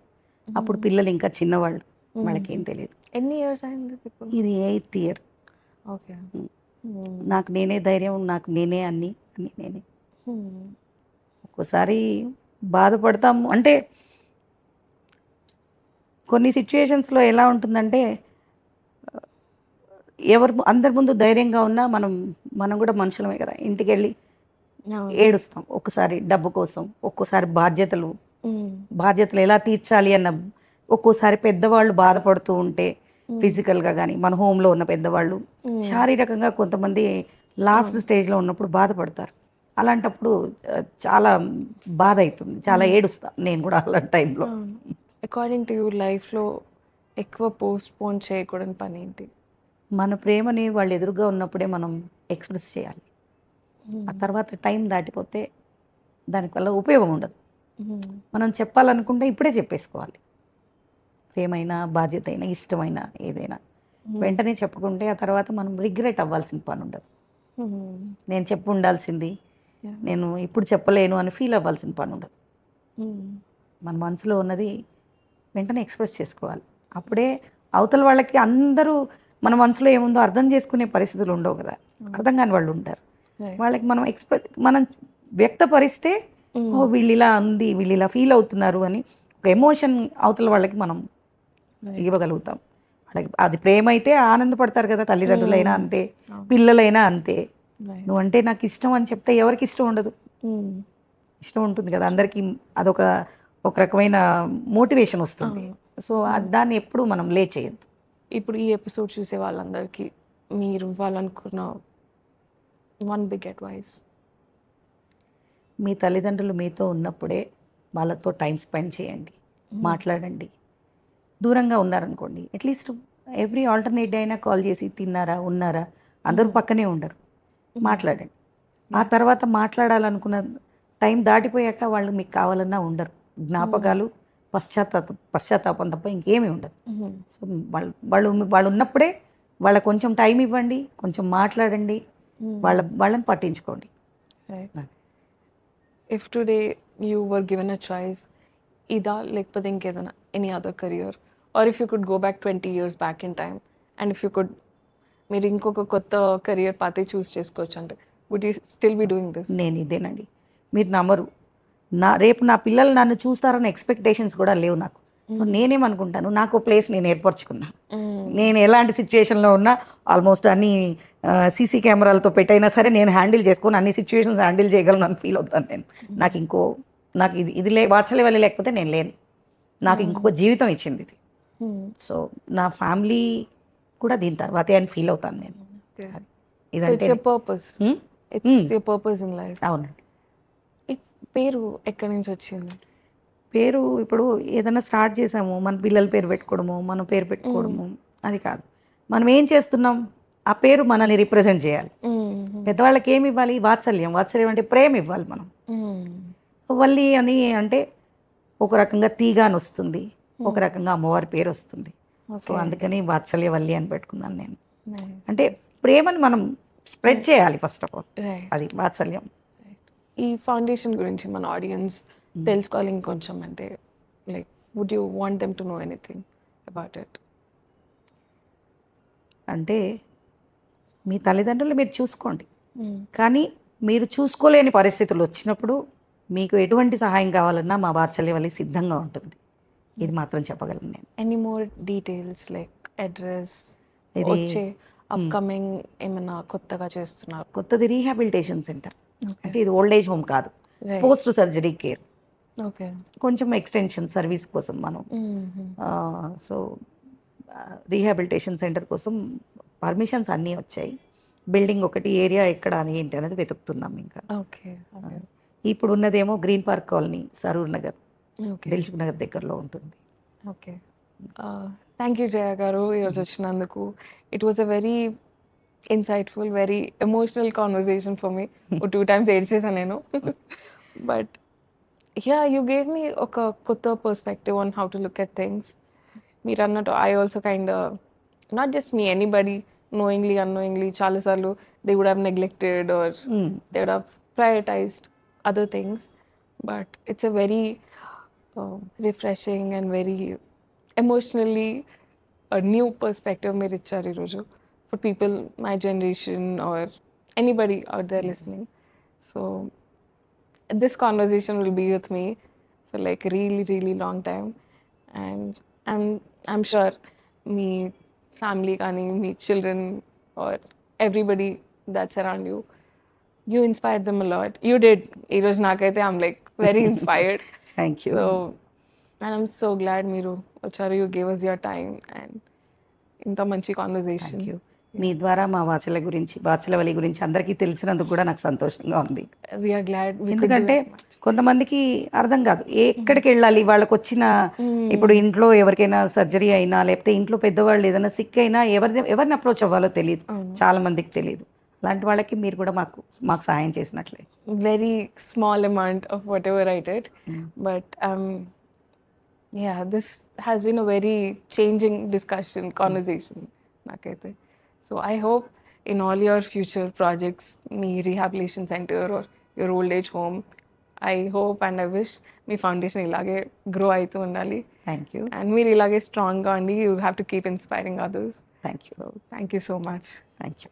అప్పుడు పిల్లలు ఇంకా చిన్నవాళ్ళు, వాళ్ళకి ఏం తెలియదు. ఎన్ని ఇయర్స్ అయింది ఇప్పుడు? ఇది 8th ఇయర్. ఓకే. నాకు నేనే ధైర్యం, నాకు నేనే అన్నీ నేనే. ఒక్కోసారి బాధపడతాము, అంటే కొన్ని సిచ్యుయేషన్స్లో ఎలా ఉంటుందంటే అందరి ముందు ధైర్యంగా ఉన్నా మనం కూడా మనుషులమే కదా, ఇంటికి వెళ్ళి ఏడుస్తాం. ఒక్కసారి డబ్బు కోసం, ఒక్కోసారి బాధ్యతలు ఎలా తీర్చాలి అన్న, ఒక్కోసారి పెద్దవాళ్ళు బాధపడుతూ ఉంటే ఫిజికల్గా కానీ, మన హోమ్లో ఉన్న పెద్దవాళ్ళు శారీరకంగా కొంతమంది లాస్ట్ స్టేజ్లో ఉన్నప్పుడు బాధపడతారు. అలాంటప్పుడు చాలా బాధ అవుతుంది, చాలా ఏడుస్తాను నేను కూడా అలాంటి టైంలో. అకార్డింగ్ టు యూ లైఫ్లో ఎక్కువ పోస్ట్ పోన్ చేయకూడని పని ఏంటి? మన ప్రేమని వాళ్ళు ఎదురుగా ఉన్నప్పుడే మనం ఎక్స్ప్రెస్ చేయాలి. ఆ తర్వాత టైం దాటిపోతే దానివల్ల ఉపయోగం ఉండదు. మనం చెప్పాలనుకుంటే ఇప్పుడే చెప్పేసుకోవాలి. ప్రేమైనా, బాధ్యత అయినా, ఇష్టమైనా, ఏదైనా వెంటనే చెప్పుకుంటే ఆ తర్వాత మనం రిగ్రెట్ అవ్వాల్సిన పని ఉండదు. నేను చెప్పు ఉండాల్సింది, నేను ఇప్పుడు చెప్పలేను అని ఫీల్ అవ్వాల్సిన పని ఉండదు. మన మనసులో ఉన్నది వెంటనే ఎక్స్ప్రెస్ చేసుకోవాలి. అప్పుడే అవతల వాళ్ళకి అందరూ మన మనసులో ఏముందో అర్థం చేసుకునే పరిస్థితులు ఉండవు కదా, అర్థం కాని వాళ్ళు ఉంటారు. వాళ్ళకి మనం వ్యక్తపరిస్తే ఓ వీళ్ళు ఇలా ఉంది, వీళ్ళు ఇలా ఫీల్ అవుతున్నారు అని ఒక ఎమోషన్ అవతల వాళ్ళకి మనం ఇవ్వగలుగుతాం. వాళ్ళకి అది ప్రేమ అయితే ఆనందపడతారు కదా, తల్లిదండ్రులైనా అంతే, పిల్లలైనా అంతే. నువ్వంటే నాకు ఇష్టం అని చెప్తే ఎవరికి ఇష్టం ఉండదు? ఇష్టం ఉంటుంది కదా అందరికీ. అదొక ఒక రకమైన మోటివేషన్ వస్తుంది. అవును. సో దాన్ని ఎప్పుడు మనం లేట్ చేయొద్దు. ఇప్పుడు ఈ ఎపిసోడ్ చూసే వాళ్ళందరికీ మీరు ఇవ్వాలనుకున్న వన్ బిగ్ అడ్వైస్. మీ తల్లిదండ్రులు మీతో ఉన్నప్పుడే వాళ్ళతో టైం స్పెండ్ చేయండి, మాట్లాడండి. దూరంగా ఉన్నారనుకోండి, అట్లీస్ట్ ఎవ్రీ ఆల్టర్నేట్ డే అయినా కాల్ చేసి తిన్నారా, ఉన్నారా, అందరూ పక్కనే ఉండరు, మాట్లాడండి. ఆ తర్వాత మాట్లాడాలనుకున్న టైం దాటిపోయాక వాళ్ళు మీకు కావాలన్నా ఉండరు. జ్ఞాపకాలు, పశ్చాత్తాపం తప్ప ఇంకేమీ ఉండదు. సో వాళ్ళు ఉన్నప్పుడే వాళ్ళకి కొంచెం టైం ఇవ్వండి, కొంచెం మాట్లాడండి, వాళ్ళని పట్టించుకోండి. If today you were given a choice, ఇదా లేకపోతే ఇంకేదైనా any other career, or if you could go back 20 years back in time and if you could మీరు ఇంకొక కొత్త కెరియర్ పాతే చూస్ చేసుకోవచ్చు అంటే would you still be doing this? నేను ఇదేనండి, మీరు నమ్మరు. రేపు నా పిల్లలు నన్ను చూస్తారన్న ఎక్స్పెక్టేషన్స్ కూడా లేవు నాకు. సో నేనేమనుకుంటాను, నాకు ప్లేస్ నేను ఏర్పరచుకున్నాను. నేను ఎలాంటి సిచ్యువేషన్లో ఉన్నా ఆల్మోస్ట్ అన్ని సీసీ కెమెరాలతో పెట్టైనా సరే నేను హ్యాండిల్ చేసుకొని అన్ని సిచ్యువేషన్స్ హ్యాండిల్ చేయగలను అని ఫీల్ అవుతాను నేను. నాకు ఇది వాత్సల్య వల్ల లేకపోతే నేను లేను. నాకు ఇంకొక జీవితం ఇచ్చింది ఇది. సో నా ఫ్యామిలీ కూడా దీని తర్వాతే అని ఫీల్ అవుతాను నేను. ఇదంటే పర్పస్ ఇన్ లైఫ్. అవునండి. ఈ పేరు ఎక్కడి నుంచి వచ్చింది? పేరు ఇప్పుడు ఏదైనా స్టార్ట్ చేసాము, మన పిల్లల పేరు పెట్టుకోవడము, మన పేరు పెట్టుకోవడము, అది కాదు. మనం ఏం చేస్తున్నాం, ఆ పేరు మనల్ని రిప్రజెంట్ చేయాలి. పెద్దవాళ్ళకి ఏమి ఇవ్వాలి? వాత్సల్యం. వాత్సల్యం అంటే ప్రేమ ఇవ్వాలి మనం. వల్లి అని అంటే ఒక రకంగా తీగా అని వస్తుంది, ఒక రకంగా అమ్మవారి పేరు వస్తుంది. సో అందుకని వాత్సల్య వల్లి అని పెట్టుకున్నాను నేను. అంటే ప్రేమని మనం స్ప్రెడ్ చేయాలి ఫస్ట్ ఆఫ్ ఆల్, అది వాత్సల్యం. ఈ ఫౌండేషన్ గురించి మన ఆడియన్స్ తెలుసుకోవాలి ఇంకొంచెం అంటే, like would you want them to know anything about it? అంటే మీ తల్లిదండ్రులు మీరు చూసుకోండి, కానీ మీరు చూసుకోలేని పరిస్థితులు వచ్చినప్పుడు మీకు ఎటువంటి సహాయం కావాలన్నా మా వాత్సల్య వల్లి సిద్ధంగా ఉంటుంది. ఇది మాత్రం చెప్పగలను నేను. Any more details like address, వచ్చే అప్కమింగ్ ఏమైనా కొత్తగా చేస్తున్నారు? కొత్తది రీహాబిలిటేషన్ సెంటర్. అంటే ఇది ఓల్డ్ ఏజ్ హోమ్ కాదు, పోస్ట్ సర్జరీ కేర్. ఓకే, కొంచెం ఎక్స్టెన్షన్ సర్వీస్ కోసం మనం. సో రీహాబిలిటేషన్ సెంటర్ కోసం పర్మిషన్స్ అన్నీ వచ్చాయి. బిల్డింగ్ ఒకటి, ఏరియా ఎక్కడ అని ఏంటి అనేది వెతుకుతున్నాం ఇంకా. ఓకే. ఇప్పుడు ఉన్నదేమో green park colony, Saroor Nagar, Dilsukh Nagar దగ్గరలో ఉంటుంది. ఓకే, థ్యాంక్ యూ జయ గారు ఈరోజు వచ్చినందుకు. It was a very insightful, very emotional conversation for me. 2 times ఏడ్చేసాను నేను. But yeah, you gave me ఒక కొత్త perspective on how to look at things. మీరు అన్నట్టు I also kind not just me, anybody knowingly unknowingly చాలాసార్లు they would have neglected or they would have prioritized other things, but it's a very refreshing and very emotionally a new perspective మీరు ఇచ్చారు ఈరోజు for people my generation or anybody out there listening. So this conversation will be with me for like really really long time, and I'm sure me family కానీ మీ children or everybody that's around you, you inspired them a lot. You did. ఈరోజు నాకైతే I'm like very inspired. Thank you. So and I'm so glad మీరు వచ్చారు, you gave us your time and ఇంత మంచి conversation. మీ ద్వారా మా వాత్సల్య వల్లి గురించి అందరికీ తెలిసినందుకు కూడా నాకు సంతోషంగా ఉంది. We are glad. ఎందుకంటే కొంతమందికి అర్థం కాదు ఎక్కడికి వెళ్ళాలి. వాళ్ళకి వచ్చిన ఇప్పుడు ఇంట్లో ఎవరికైనా సర్జరీ అయినా, లేకపోతే ఇంట్లో పెద్దవాళ్ళు ఏదైనా సిక్ అయినా ఎవరిని అప్రోచ్ అవ్వాలో తెలియదు, చాలా మందికి తెలియదు. అలాంటి వాళ్ళకి మీరు కూడా మాకు సహాయం చేసినట్లే. Very small amount of whatever I did, but yeah, this has been a very changing discussion, conversation నాకైతే. So I hope in all your future projects, me rehabilitation center or your old age home, I hope and I wish me foundation ఇలాగే grow అవుతూ ఉండాలి. Thank you. And మీరు ఇలాగే స్ట్రాంగ్గా ఉండి, you have to keep inspiring others. Thank you. So thank you so much. Thank you.